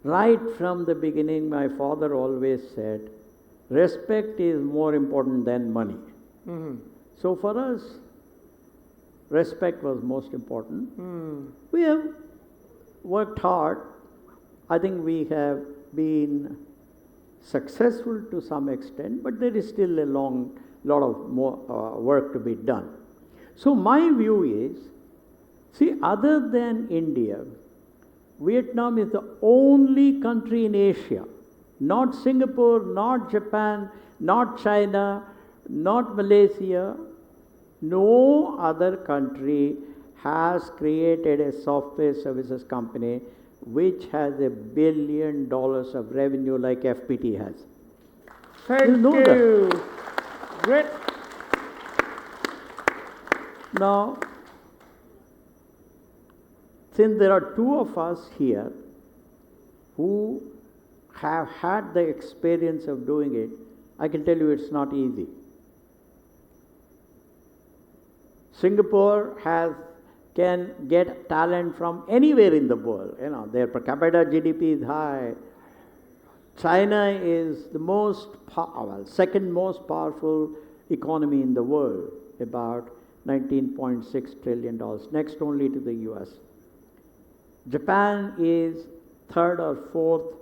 Right from the beginning, my father always said, respect is more important than money. So for us, respect was most important. We have worked hard. I think we have been successful to some extent, but there is still a lot of more work to be done. So my view is, other than India, Vietnam is the only country in Asia, not Singapore, not Japan, not China, not Malaysia. No other country has created a software services company which has $1 billion of revenue like FPT has. Thank you. Great. Now, since there are two of us here who have had the experience of doing it, I can tell you it's not easy. Singapore can get talent from anywhere in the world. You know, their per capita GDP is high. China is the second most powerful economy in the world, about $19.6 trillion, next only to the US. Japan is third or fourth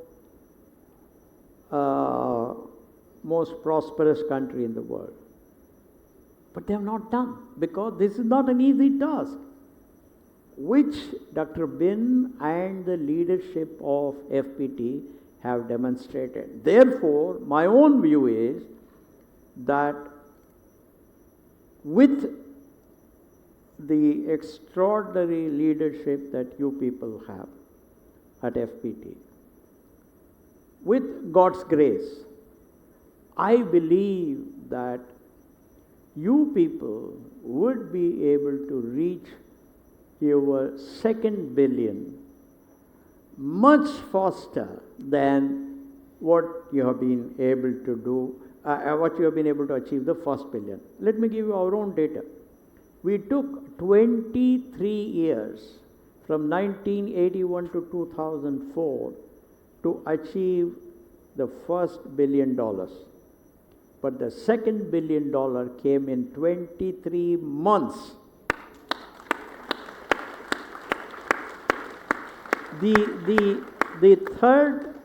most prosperous country in the world. But they have not done, because this is not an easy task, which Dr. Binh and the leadership of FPT have demonstrated. Therefore, my own view is that with the extraordinary leadership that you people have at FPT, with God's grace, I believe that you people would be able to reach your second billion much faster than what you have been able to do, what you have been able to achieve the first billion. Let me give you our own data. We took 23 years from 1981 to 2004 to achieve the first $1 billion. But the second $1 billion came in 23 months. The third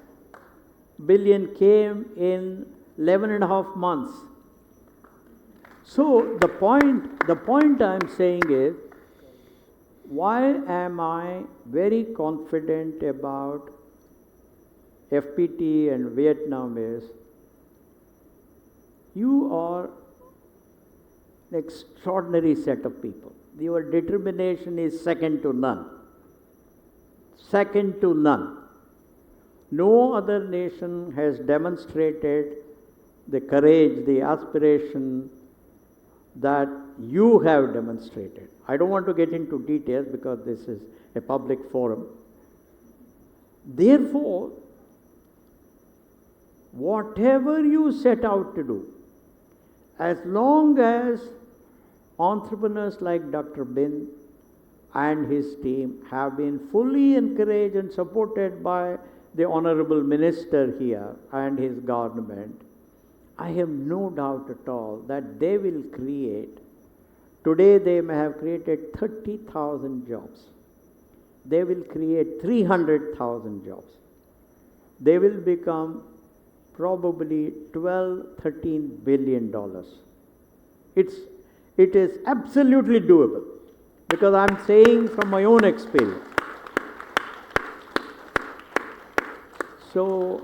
billion came in 11 and a half months. So the point I'm saying is, why am I very confident about FPT and Vietnam is, you are an extraordinary set of people. Your determination is second to none. Second to none. No other nation has demonstrated the courage, the aspiration that you have demonstrated. I don't want to get into details because this is a public forum. Therefore, whatever you set out to do, as long as entrepreneurs like Dr. Binh and his team have been fully encouraged and supported by the Honorable Minister here and his government, I have no doubt at all that they will create, today they may have created 30,000 jobs. They will create 300,000 jobs. They will become probably $12–13 billion. It is absolutely doable, because I'm saying from my own experience. So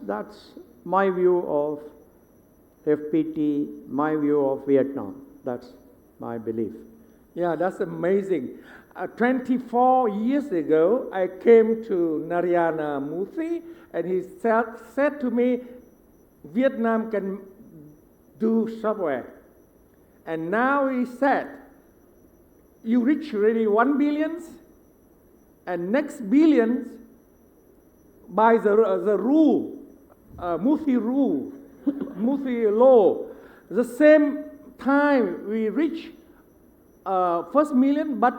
that's my view of FPT, my view of Vietnam. That's my belief. Yeah, that's amazing. 24 years ago, I came to Narayana Murthy, and he said to me, Vietnam can do software. And now he said, you reach already 1 billion, and next billion, by the rule, Murthy rule, Murthy law, the same time we reach first million, but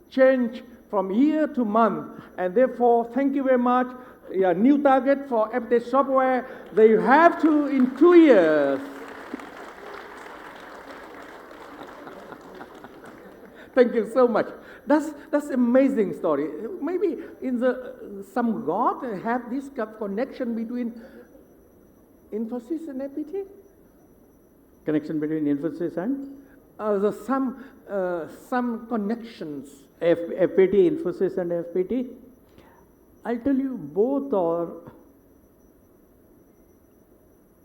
change from year to month. And therefore, thank you very much. Yeah, new target for FPT software, they have to in 2 years. Thank you so much. That's amazing story. Maybe in some God have this connection between Infosys and FPT. Connection between Infosys and some connections. FPT, Infosys and FPT. I'll tell you, both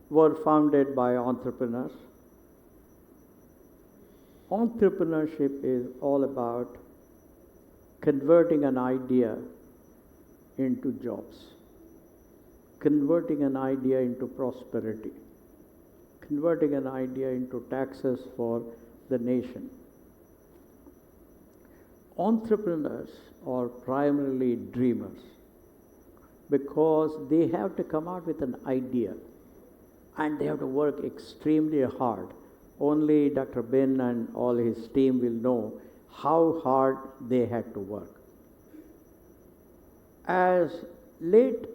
were founded by entrepreneurs. Entrepreneurship is all about converting an idea into jobs, converting an idea into prosperity, converting an idea into taxes for the nation. Entrepreneurs are primarily dreamers, because they have to come out with an idea and they have to work extremely hard only Dr. Bin and all his team will know how hard they had to work. As late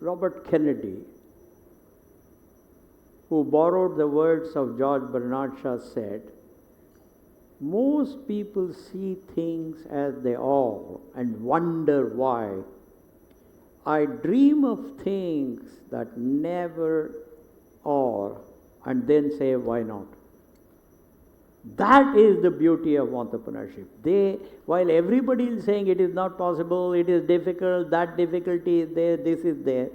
Robert Kennedy, who borrowed the words of George Bernard Shaw, said, most people see things as they are and wonder why. I dream of things that never are and then say, why not? That is the beauty of entrepreneurship. While everybody is saying it is not possible, it is difficult, that difficulty is there, this is there,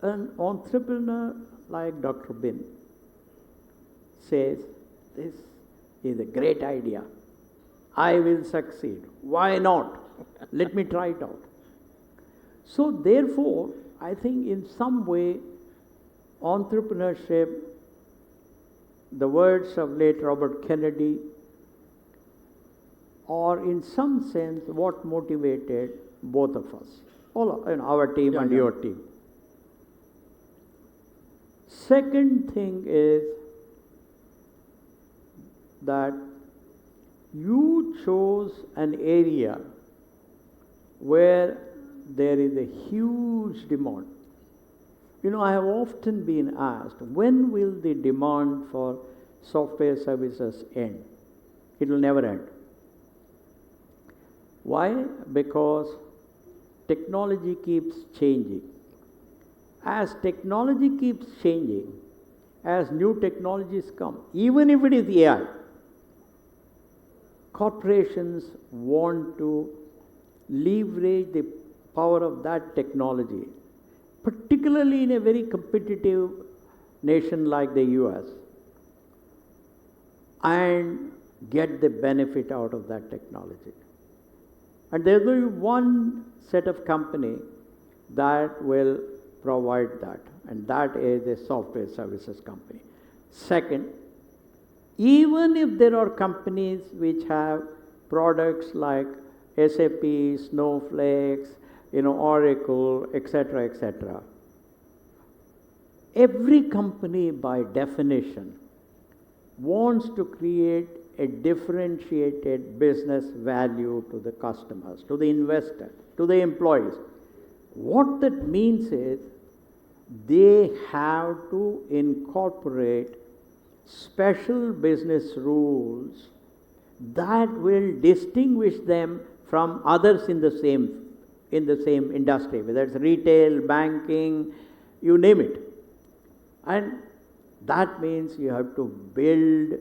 an entrepreneur like Dr. Bin says, this is a great idea. I will succeed. Why not? Let me try it out. So therefore, I think in some way, entrepreneurship, the words of late Robert Kennedy, are in some sense what motivated both of us, our team and your team. Second thing is that you chose an area where there is a huge demand. I have often been asked, when will the demand for software services end? It will never end. Why? Because technology keeps changing. As technology keeps changing, as new technologies come, even if it is AI, corporations want to leverage the power of that technology, particularly in a very competitive nation like the US, and get the benefit out of that technology. And there will be one set of company that will provide that, and that is a software services company. Second, even if there are companies which have products like SAP, Snowflakes, Oracle, etc., etc., every company by definition wants to create a differentiated business value to the customers, to the investor, to the employees. What that means is they have to incorporate special business rules that will distinguish them from others in the same industry, whether it's retail, banking, you name it. And that means you have to build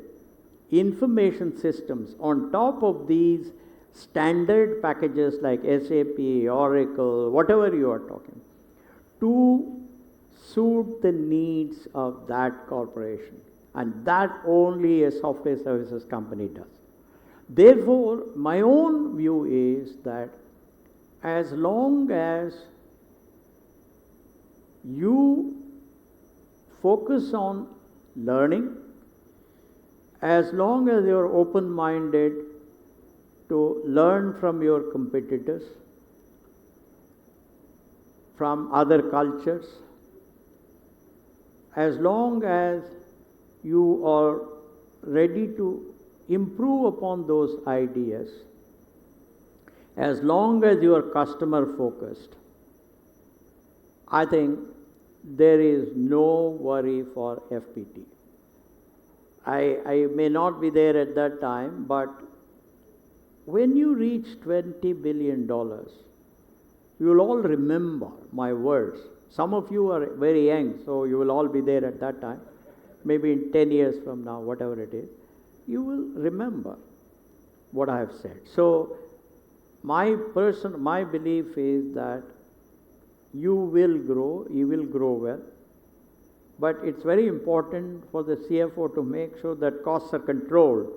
information systems on top of these standard packages like SAP, Oracle, whatever you are talking, to suit the needs of that corporation. And that only a software services company does. Therefore, my own view is that as long as you focus on learning, as long as you are open-minded to learn from your competitors, from other cultures, as long as you are ready to improve upon those ideas, as long as you are customer focused, I think there is no worry for FPT. I may not be there at that time, but when you reach $20 billion, you will all remember my words. Some of you are very young, so you will all be there at that time. Maybe in 10 years from now, whatever it is, you will remember what I have said. So my belief is that you will grow well, but it's very important for the CFO to make sure that costs are controlled.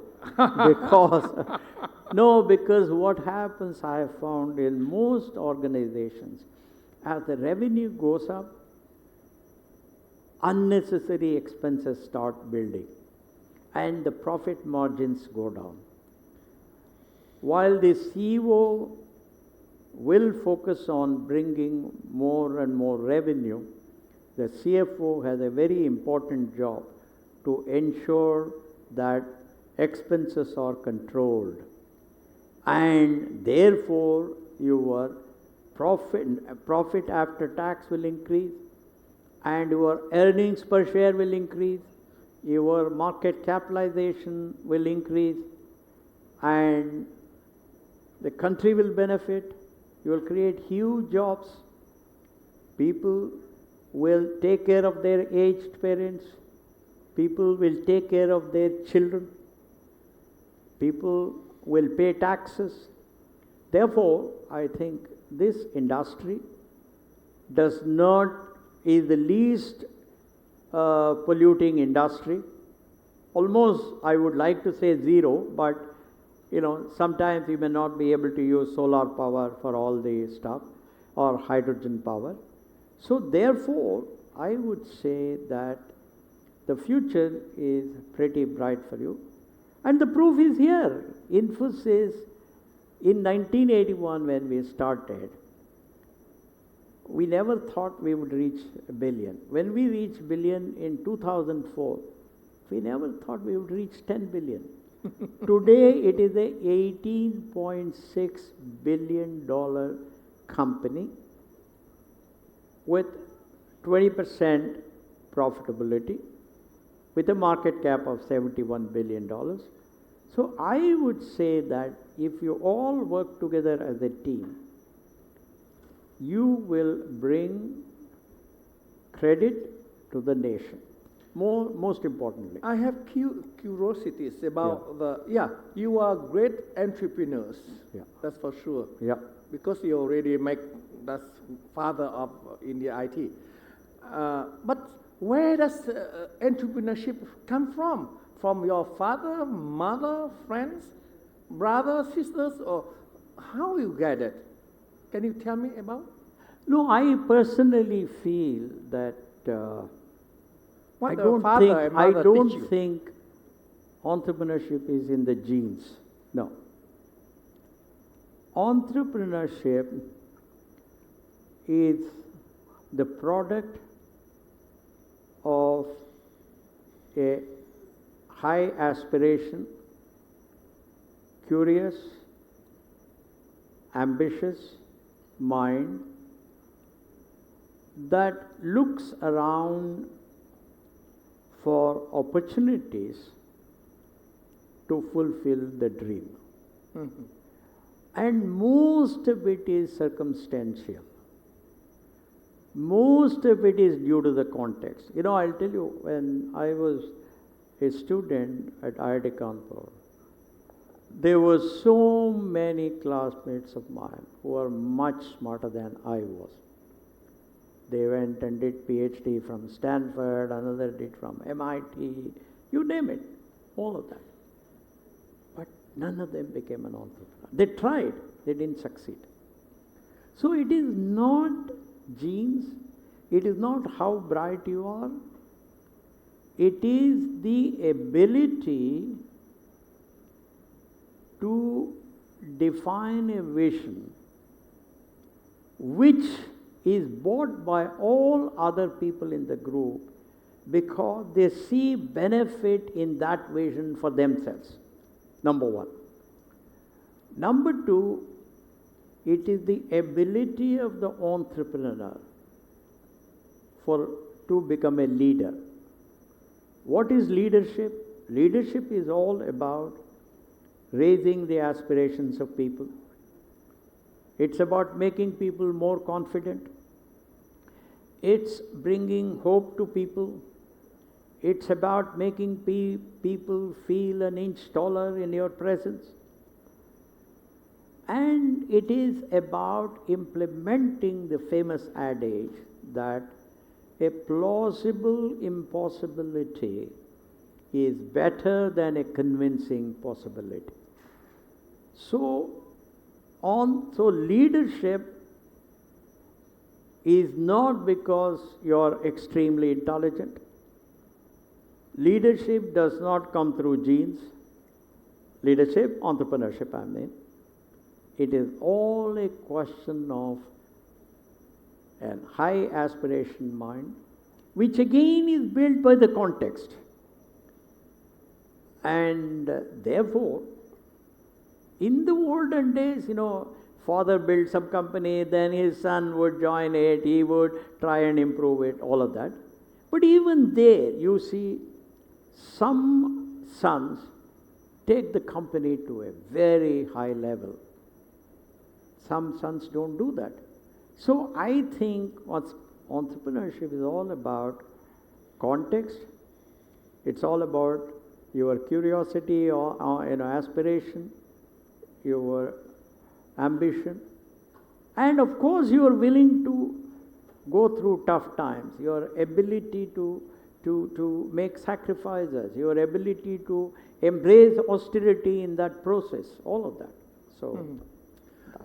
because what happens, I have found in most organizations, as the revenue goes up, unnecessary expenses start building and the profit margins go down. While the CEO will focus on bringing more and more revenue, the CFO has a very important job to ensure that expenses are controlled, and therefore your profit after tax will increase, and your earnings per share will increase, your market capitalization will increase, and the country will benefit. You will create huge jobs. People will take care of their aged parents. People will take care of their children. People will pay taxes. Therefore, I think this industry is the least polluting industry. Almost, I would like to say zero, but sometimes you may not be able to use solar power for all the stuff or hydrogen power. So therefore, I would say that the future is pretty bright for you. And the proof is here. Infosys, in 1981 when we started, we never thought we would reach a billion. When we reached billion in 2004, we never thought we would reach 10 billion. Today it is a $18.6 billion company with 20% profitability, with a market cap of $71 billion. So I would say that if you all work together as a team, you will bring credit to the nation. Most importantly, I have curiosities about you are great entrepreneurs. Yeah. That's for sure. Yeah. Because you already make that father of India IT. But where does entrepreneurship come from? From your father, mother, friends, brothers, sisters, or how you get it? Can you tell me about? No, I personally feel that What I the don't father think and mother teach you? think entrepreneurship is in the genes. No. Entrepreneurship is the product of a high aspiration, curious, ambitious mind that looks around for opportunities to fulfill the dream. Mm-hmm. And most of it is circumstantial. Most of it is due to the context. I'll tell you, when I was a student at IIT Kanpur, there were so many classmates of mine who were much smarter than I was. They went and did PhD from Stanford, another did from MIT, you name it, all of that. But none of them became an entrepreneur. They tried, they didn't succeed. So it is not genes, it is not how bright you are, it is the ability to define a vision which is bought by all other people in the group because they see benefit in that vision for themselves. Number one. Number two, it is the ability of the entrepreneur to become a leader. What is leadership? Leadership is all about raising the aspirations of people. It's about making people more confident. It's bringing hope to people. It's about making people feel an inch taller in your presence. And it is about implementing the famous adage that a plausible impossibility is better than a convincing possibility. So leadership is not because you're extremely intelligent. Leadership does not come through genes. Leadership, entrepreneurship, I mean. It is all a question of a high aspiration mind, which again is built by the context. And therefore, in the olden days, father built some company, then his son would join it, he would try and improve it, all of that. But even there, you see, some sons take the company to a very high level. Some sons don't do that. So I think what entrepreneurship is all about context. It's all about your curiosity or aspiration, your ambition, and of course you are willing to go through tough times, your ability to make sacrifices, your ability to embrace austerity in that process, all of that. So,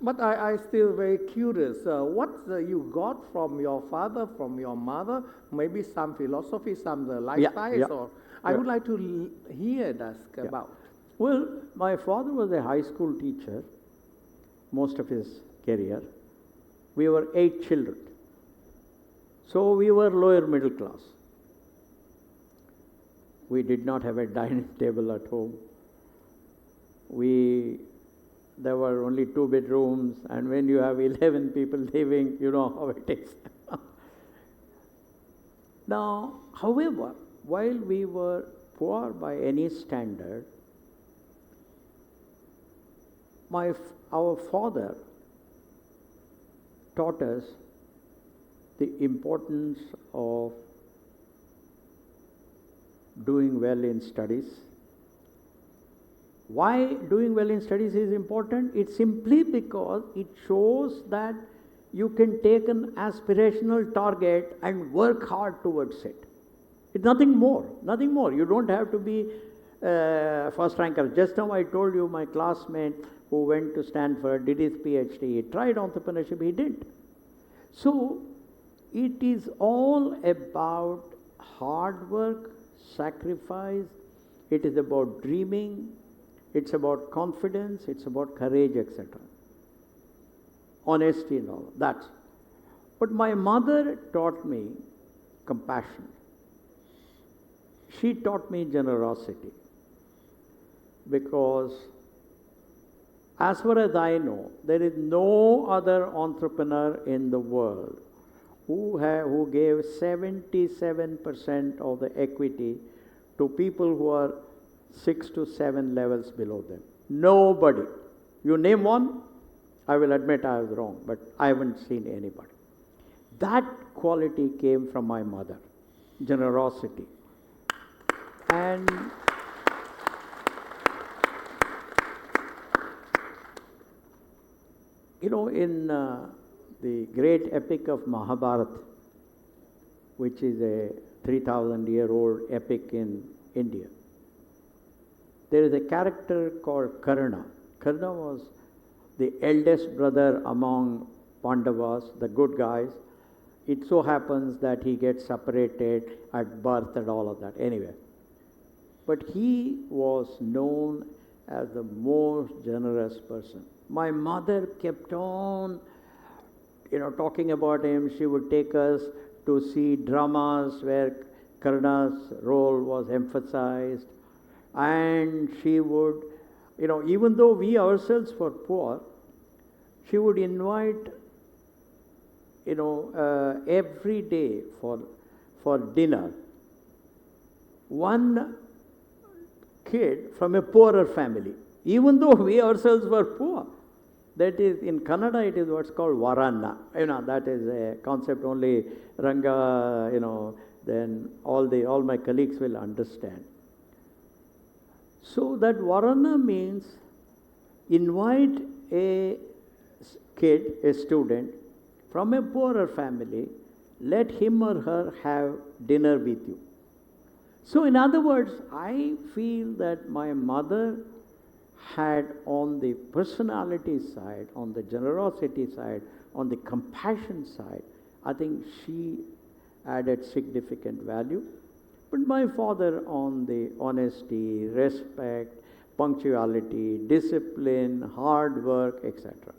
But I still very curious. What you got from your father, from your mother? Maybe some philosophy, some lifestyles, or I would like to hear that about. Well, my father was a high school teacher most of his career. We were 8 children. So we were lower middle class. We did not have a dining table at home. There were only 2 bedrooms, and when you have 11 people living, you know how it is. Now, however, while we were poor by any standard, our father taught us the importance of doing well in studies. Why doing well in studies is important? It's simply because it shows that you can take an aspirational target and work hard towards it. It's nothing more, nothing more. You don't have to be first ranker. Just now I told you my classmate who went to Stanford, did his PhD, he tried entrepreneurship, he didn't. So it is all about hard work, sacrifice, it is about dreaming, it's about confidence, it's about courage, etc. Honesty and all that. But my mother taught me compassion. She taught me generosity. Because as far as I know, there is no other entrepreneur in the world who gave 77% of the equity to people who are 6 to 7 levels below them. Nobody. You name one, I will admit I was wrong, but I haven't seen anybody. That quality came from my mother, generosity. And in the great epic of Mahabharata, which is a 3,000-year-old epic in India, there is a character called Karna. Karna was the eldest brother among Pandavas, the good guys. It so happens that he gets separated at birth and all of that. Anyway, but he was known as the most generous person. My mother kept on, talking about him. She would take us to see dramas where Karna's role was emphasized. And she would, even though we ourselves were poor, she would invite, every day for dinner, one kid from a poorer family, even though we ourselves were poor. That is, in Kannada, it is what's called Varanna. That is a concept only Ranga, then all my colleagues will understand. So that Varanna means invite a kid, a student, from a poorer family, let him or her have dinner with you. So in other words, I feel that my mother had on the personality side, on the generosity side, on the compassion side, I think she added significant value. But my father on the honesty, respect, punctuality, discipline, hard work, etc.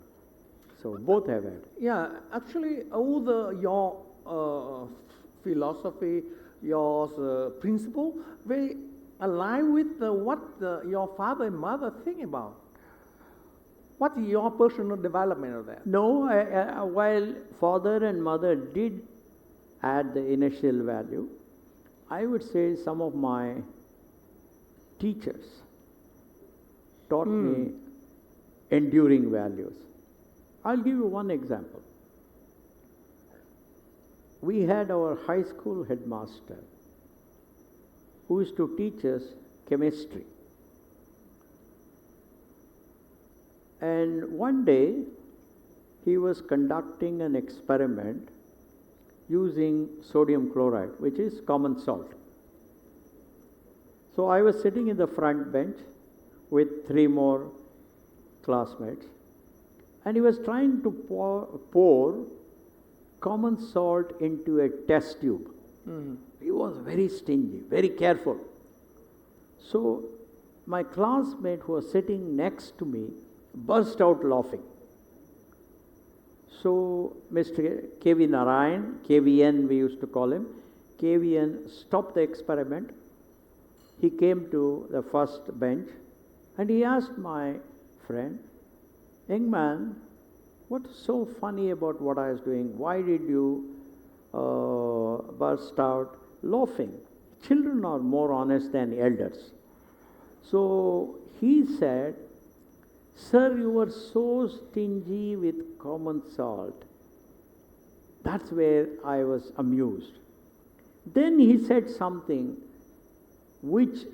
So both have had. Yeah, actually, all your philosophy, your principle, very align with what your father and mother think about? What is your personal development of that? No, while father and mother did add the initial value, I would say some of my teachers taught me enduring values. I'll give you one example. We had our high school headmaster who used to teach us chemistry. And one day, he was conducting an experiment using sodium chloride, which is common salt. So I was sitting in the front bench with 3 more classmates, and he was trying to pour common salt into a test tube. He was very stingy, very careful. So my classmate who was sitting next to me burst out laughing. So Mr. K.V. Narayan, KVN we used to call him, KVN stopped the experiment. He came to the first bench and he asked my friend, "Young man, what's so funny about what I was doing? Why did you burst out laughing? Children are more honest than elders." So he said, "Sir, you were so stingy with common salt." That's where I was amused. Then he said something which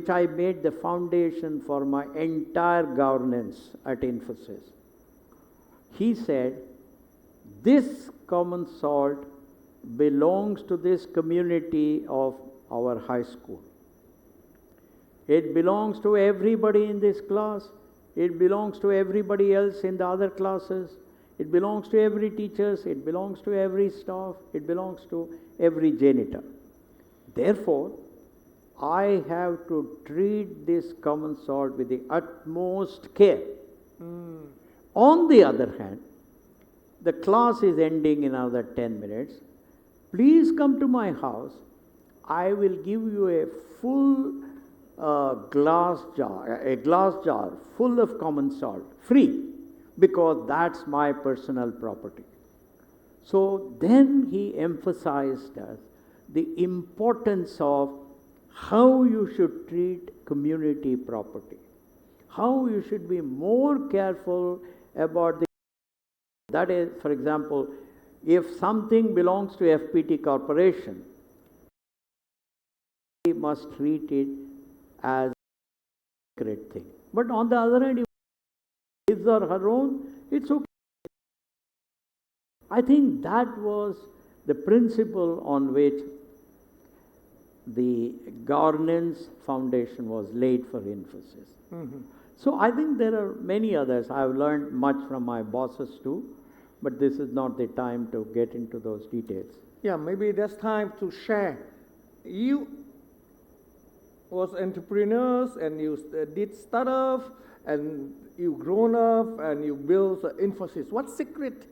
I made the foundation for my entire governance at Infosys. He said, "This common salt belongs to this community of our high school. It belongs to everybody in this class. It belongs to everybody else in the other classes. It belongs to every teacher. It belongs to every staff. It belongs to every janitor. Therefore, I have to treat this common salt with the utmost care." On the other hand, the class is ending in another 10 minutes. Please come to my house. I will give you a full glass jar full of common salt, free, because that's my personal property. So then he emphasized the importance of how you should treat community property, how you should be more careful about that is, for example, if something belongs to FPT Corporation, we must treat it as a great thing. But on the other hand, if his or her own, it's okay. I think that was the principle on which the governance foundation was laid for Infosys. So I think there are many others. I've learned much from my bosses too, but this is not the time to get into those details. Yeah, maybe that's time to share. You was entrepreneurs and you did startup and you grown up and you built Infosys. What secret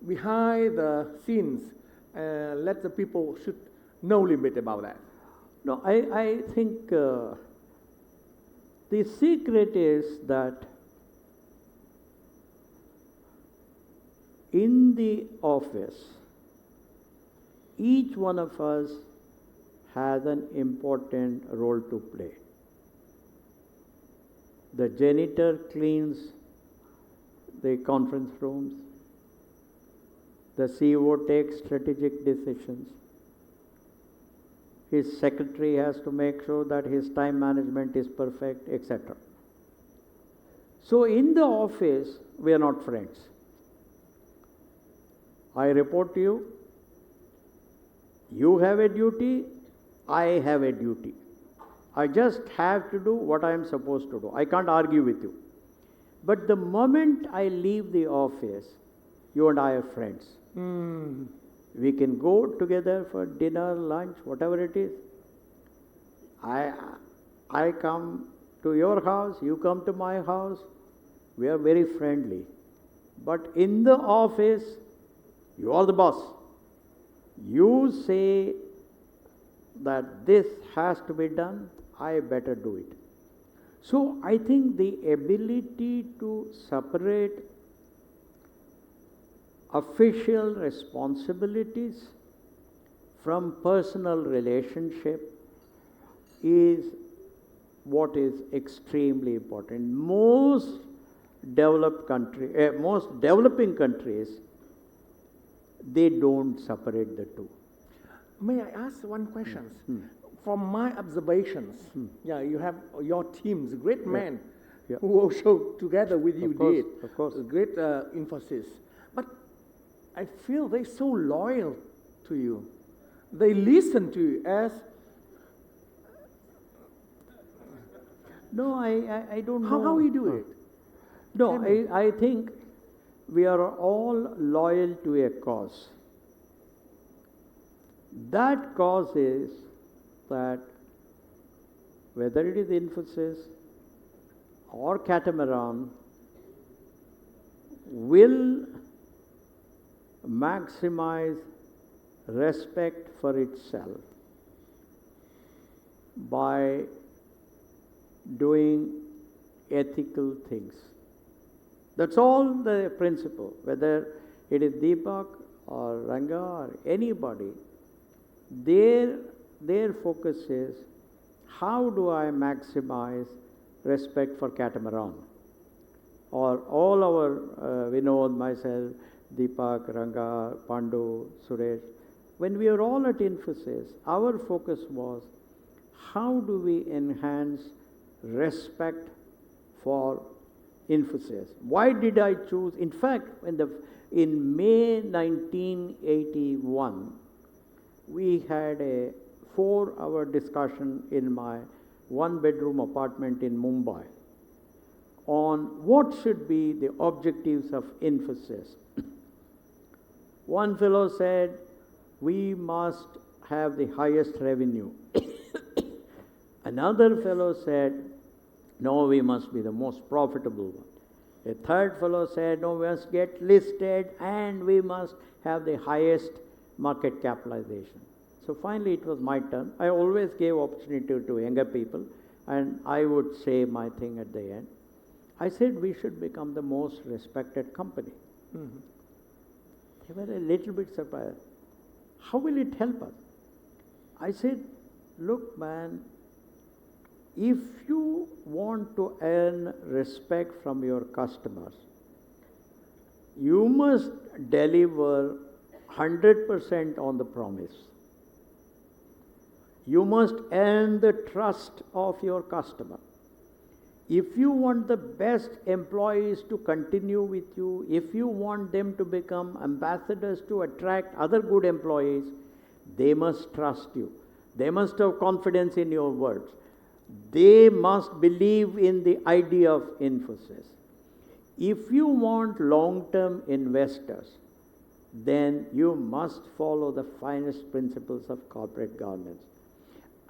behind the scenes? Let the people should know a little bit about that. No, I think the secret is that in the office, each one of us has an important role to play. The janitor cleans the conference rooms. The CEO takes strategic decisions. His secretary has to make sure that his time management is perfect, etc. So in the office, we are not friends. I report to you. You have a duty. I have a duty. I just have to do what I am supposed to do. I can't argue with you. But the moment I leave the office, you and I are friends. We can go together for dinner, lunch, whatever it is. I come to your house, you come to my house. We are very friendly. But in the office, you are the boss. You say that this has to be done, I better do it. So I think the ability to separate official responsibilities from personal relationship is what is extremely important. Most developing countries, they don't separate the two. May I ask one question? From my observations, you have your teams, great men who also together with you did, of course, great Infosys. But I feel they're so loyal to you. They listen to you as. No, I don't know. How you do it? No, I think we are all loyal to a cause. That cause is that whether it is Infosys or Catamaran will maximize respect for itself by doing ethical things. That's all the principle. Whether it is Deepak or Ranga or anybody, their focus is how do I maximize respect for Catamaran? Or all our Vinod, myself, Deepak, Ranga, Pandu, Suresh. When we were all at Infosys, our focus was how do we enhance respect for Infosys. Why did I choose? In fact, in May 1981, we had a 4-hour discussion in my one-bedroom apartment in Mumbai on what should be the objectives of Infosys. One fellow said, we must have the highest revenue. Another fellow said, no, we must be the most profitable one. A third fellow said, no, we must get listed and we must have the highest market capitalization. So finally it was my turn. I always gave opportunity to younger people and I would say my thing at the end. I said we should become the most respected company. They were a little bit surprised. How will it help us? I said, look man, if you want to earn respect from your customers, you must deliver 100% on the promise. You must earn the trust of your customer. If you want the best employees to continue with you, if you want them to become ambassadors to attract other good employees, they must trust you. They must have confidence in your words. They must believe in the idea of Infosys. If you want long-term investors, then you must follow the finest principles of corporate governance.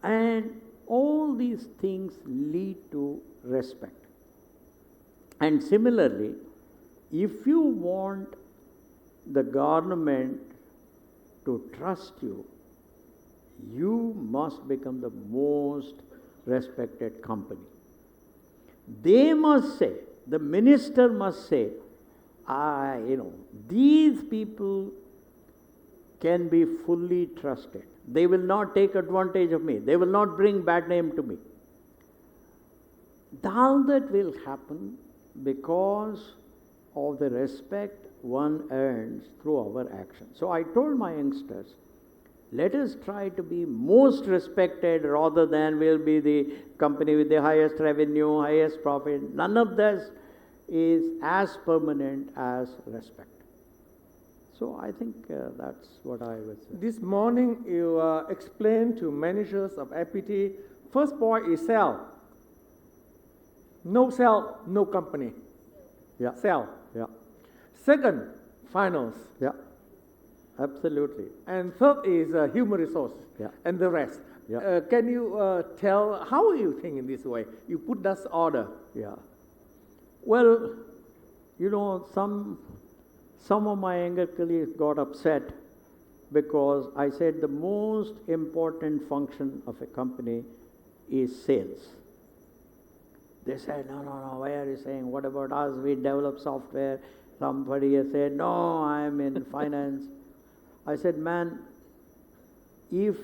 And all these things lead to respect. And similarly, if you want the government to trust you, you must become the most respected company. They must say, the minister must say, these people can be fully trusted. They will not take advantage of me. They will not bring bad name to me. All that will happen because of the respect one earns through our actions. So I told my youngsters, let us try to be most respected rather than we'll be the company with the highest revenue, highest profit. None of this is as permanent as respect. So I think that's what I would say. This morning you explained to managers of FPT, first point is sell. No sell, no company. Yeah. Sell. Yeah. Second, finance. Yeah. Absolutely. And third is human resource. Yeah. And the rest. Yeah. Can you tell how you think in this way? You put that order. Yeah. Well, some of my younger colleagues got upset because I said the most important function of a company is sales. They said, no, why are you saying, what about us? We develop software. Somebody has said, no, I'm in finance. I said, man, if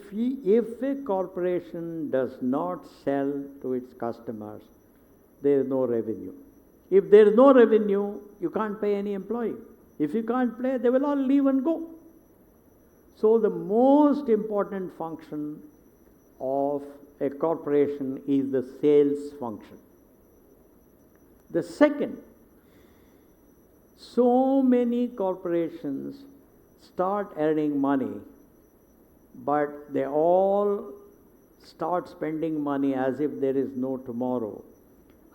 a corporation does not sell to its customers, there is no revenue. If there is no revenue, you can't pay any employee. If you can't pay, they will all leave and go. So the most important function of a corporation is the sales function. The second, so many corporations start earning money, but they all start spending money as if there is no tomorrow,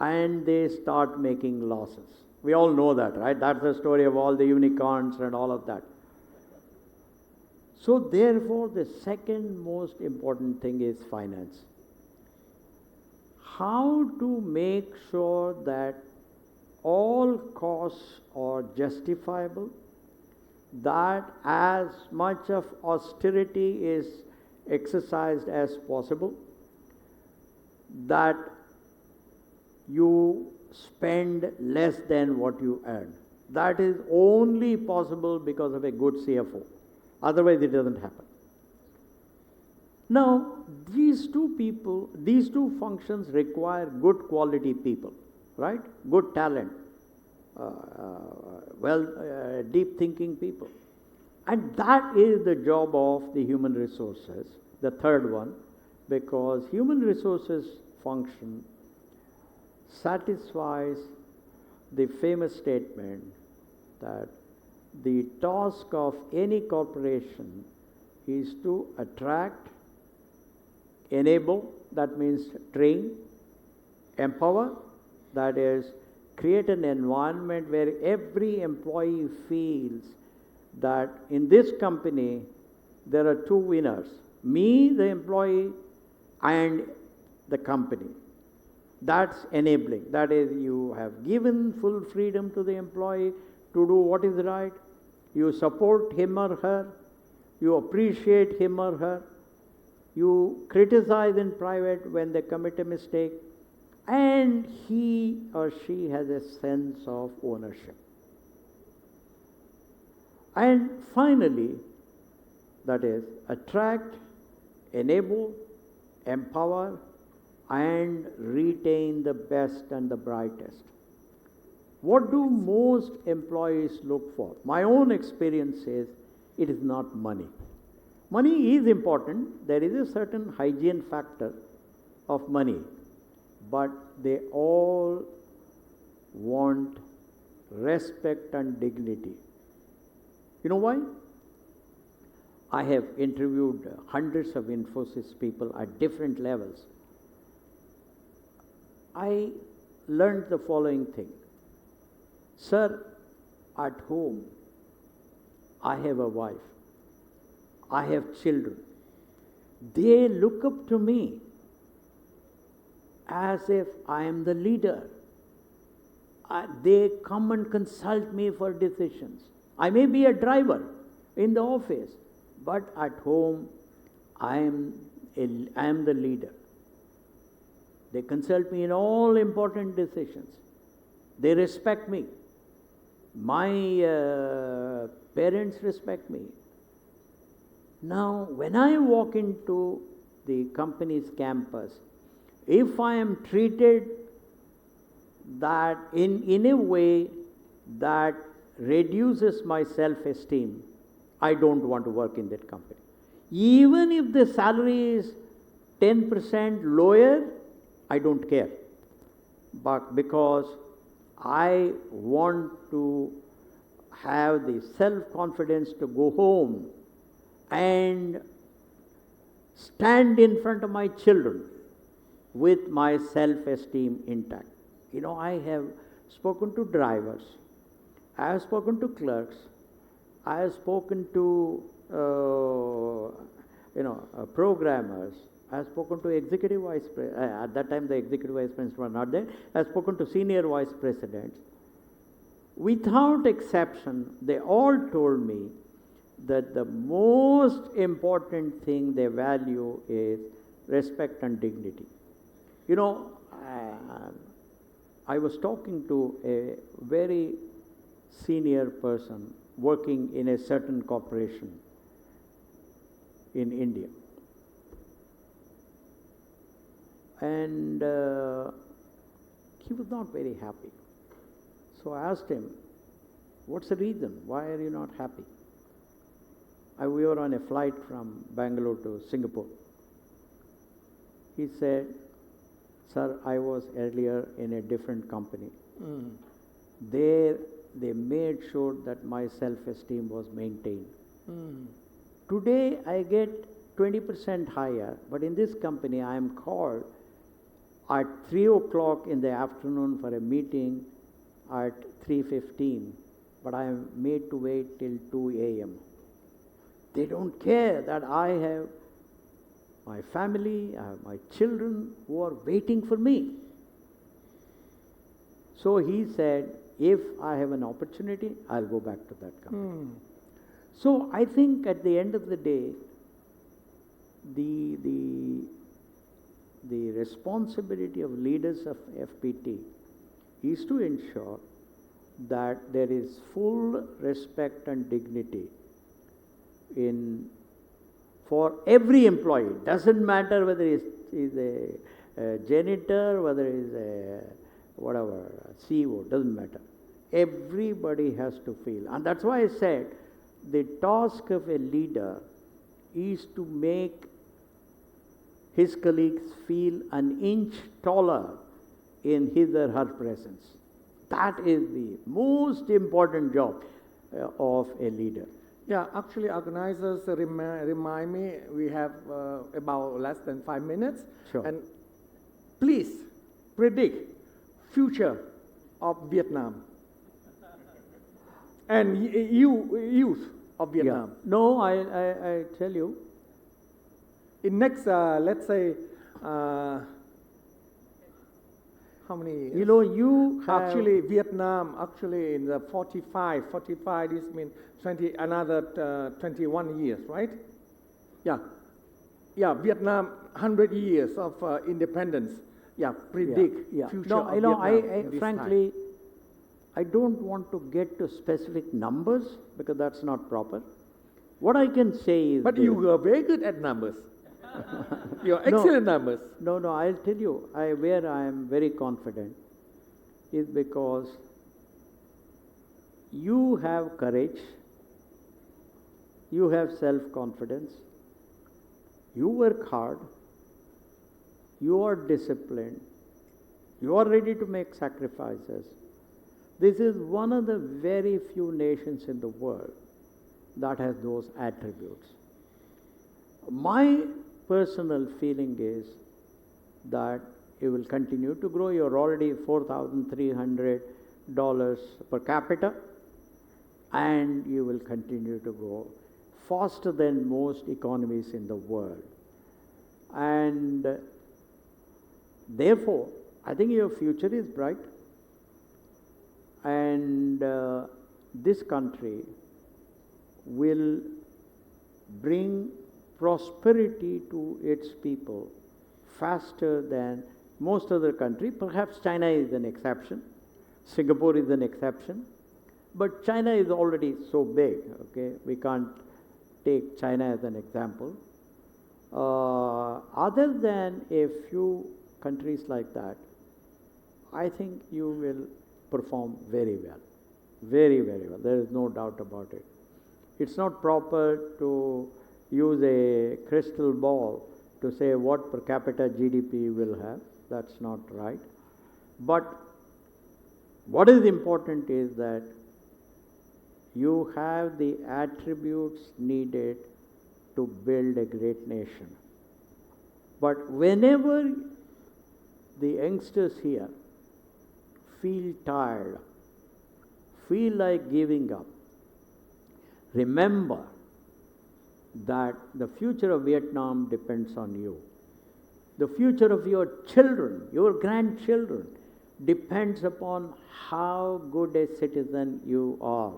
and they start making losses. We all know that, right? That's the story of all the unicorns and all of that. So therefore, the second most important thing is finance. How to make sure that all costs are justifiable, that as much of austerity is exercised as possible, that you spend less than what you earn. That is only possible because of a good CFO. Otherwise, it doesn't happen. Now, these two functions require good quality people, right? Good talent, deep thinking people. And that is the job of the human resources, the third one, because human resources function satisfies the famous statement that the task of any corporation is to attract, enable, that means train, empower, that is create an environment where every employee feels that in this company there are two winners, me, the employee, and the company. That's enabling. That is, you have given full freedom to the employee to do what is right. You support him or her. You appreciate him or her. You criticize in private when they commit a mistake. And he or she has a sense of ownership. And finally, that is, attract, enable, empower, and retain the best and the brightest. What do most employees look for? My own experience says it is not money. Money is important. There is a certain hygiene factor of money. But they all want respect and dignity. You know why? I have interviewed hundreds of Infosys people at different levels. I learned the following thing. Sir, at home, I have a wife. I have children. They look up to me as if I am the leader. They come and consult me for decisions. I may be a driver in the office, but at home, I am the leader. They consult me in all important decisions. They respect me. My parents respect me. Now, when I walk into the company's campus, if I am treated that in a way that reduces my self-esteem, I don't want to work in that company. Even if the salary is 10% lower, I don't care. But because I want to have the self-confidence to go home and stand in front of my children with my self-esteem intact. You know, I have spoken to drivers, I have spoken to clerks, I have spoken to programmers, I have spoken to executive vice presidents. At that time the executive vice presidents were not there. I have spoken to senior vice presidents. Without exception, they all told me that the most important thing they value is respect and dignity. You know, I was talking to a very senior person working in a certain corporation in India. And he was not very happy. So I asked him, what's the reason? Why are you not happy? We were on a flight from Bangalore to Singapore. He said, sir, I was earlier in a different company. There, they made sure that my self-esteem was maintained. Today, I get 20% higher, but in this company, I am called at 3 o'clock in the afternoon for a meeting at 3:15, but I am made to wait till 2 a.m. They don't care that I have my family, I have my children who are waiting for me. So he said, if I have an opportunity, I'll go back to that company. So I think at the end of the day, the responsibility of leaders of FPT is to ensure that there is full respect and dignity for every employee. Doesn't matter whether he's a janitor, whether he's a whatever, CEO, doesn't matter. Everybody has to feel. And that's why I said the task of a leader is to make his colleagues feel an inch taller in his or her presence. That is the most important job of a leader. Yeah, actually, organizers remind me we have about less than 5 minutes. Sure. And please predict future of Vietnam and youth of Vietnam. Yeah. No, I tell you. In next, let's say, how many years? You know, you have actually Vietnam actually in the 45 this means 21 years, right? Yeah, Vietnam 100 years of independence. Yeah, predict future no, of you know, Vietnam I frankly, I don't want to get to specific numbers because that's not proper. What I can say is, but you are very good at numbers. You're excellent numbers. No, I'll tell you, where I am very confident is because you have courage, you have self-confidence, you work hard, you are disciplined, you are ready to make sacrifices. This is one of the very few nations in the world that has those attributes. My personal feeling is that you will continue to grow. You're already $4,300 per capita, and you will continue to grow faster than most economies in the world. And therefore, I think your future is bright. And this country will bring prosperity to its people faster than most other countries. Perhaps China is an exception. Singapore is an exception. But China is already so big, okay? We can't take China as an example. Other than a few countries like that, I think you will perform very well. Very, very well. There is no doubt about it. It's not proper to use a crystal ball to say what per capita GDP will have. That's not right. But what is important is that you have the attributes needed to build a great nation. But whenever the youngsters here feel tired, feel like giving up, remember that the future of Vietnam depends on you. The future of your children, your grandchildren, depends upon how good a citizen you are.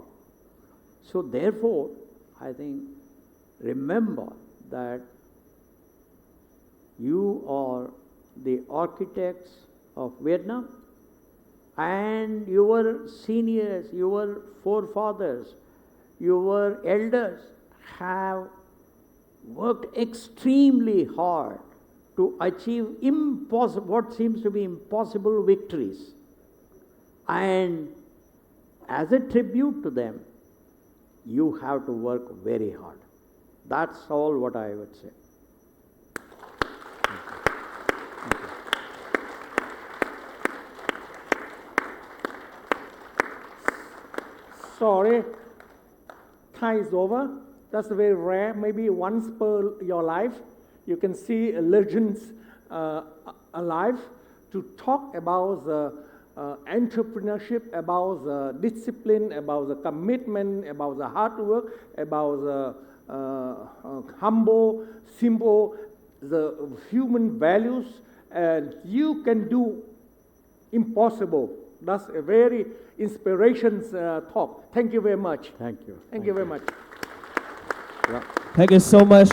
So therefore, I think, remember that you are the architects of Vietnam, and your seniors, your forefathers, your elders have worked extremely hard to achieve what seems to be impossible victories. And as a tribute to them, you have to work very hard. That's all what I would say. Sorry, time is over. That's very rare. Maybe once per your life, you can see legends alive to talk about the entrepreneurship, about the discipline, about the commitment, about the hard work, about the humble, simple, the human values, and you can do impossible. That's a very inspirations talk. Thank you very much. Thank you. Thank you very much. Yeah. Thank you so much,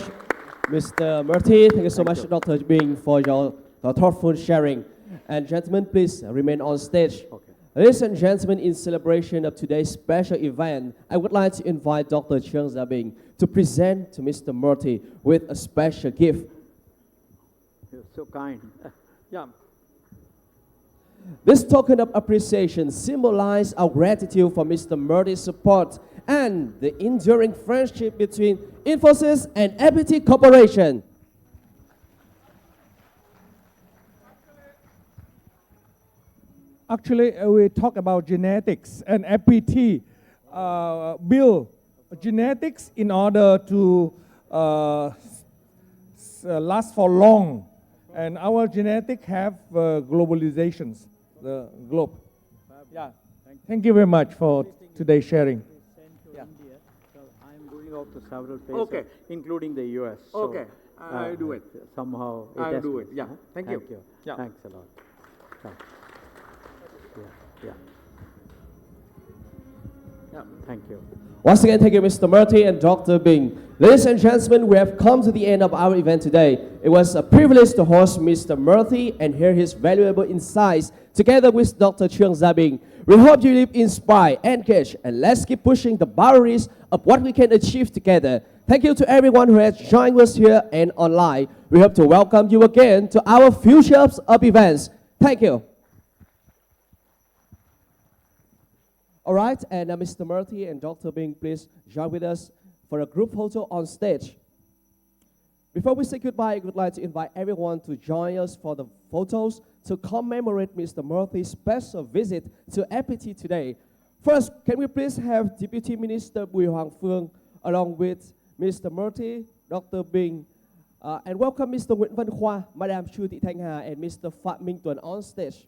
Mr. Murthy. Thank you so much, Dr. Binh, for your thoughtful sharing. And gentlemen, please remain on stage. Okay. Ladies and gentlemen, in celebration of today's special event, I would like to invite Dr. Truong Gia Binh to present to Mr. Murthy with a special gift. You're so kind. Yeah. This token of appreciation symbolizes our gratitude for Mr. Murthy's support and the enduring friendship between Infosys and FPT Corporation. Actually, we talk about genetics, and FPT build genetics in order to last for long. And our genetic have globalizations, the globe. Yeah. Thank you very much for today's sharing. Yeah. I'm going out to several places, Okay. including the US. Okay. I'll do it. Somehow I'll has do to it. be, Yeah. huh? Thank you. Yeah. Thanks a lot. Thanks. Yeah. Yeah. Thank you. Once again, thank you, Mr. Murthy and Dr. Binh. Ladies and gentlemen, we have come to the end of our event today. It was a privilege to host Mr. Murthy and hear his valuable insights together with Dr. Truong Gia Binh. We hope you live inspired, engaged, and let's keep pushing the boundaries of what we can achieve together. Thank you to everyone who has joined us here and online. We hope to welcome you again to our future of events. Thank you. All right, and Mr. Murthy and Dr. Binh, please join with us for a group photo on stage. Before we say goodbye, I would like to invite everyone to join us for the photos to commemorate Mr. Murthy's special visit to FPT today. First, can we please have Deputy Minister Bùi Hoàng Phương along with Mr. Murthy, Dr. Binh, and welcome Mr. Nguyễn Văn Khoa, Madam Chu Thị Thanh Hà, and Mr. Phạm Minh Tuấn on stage.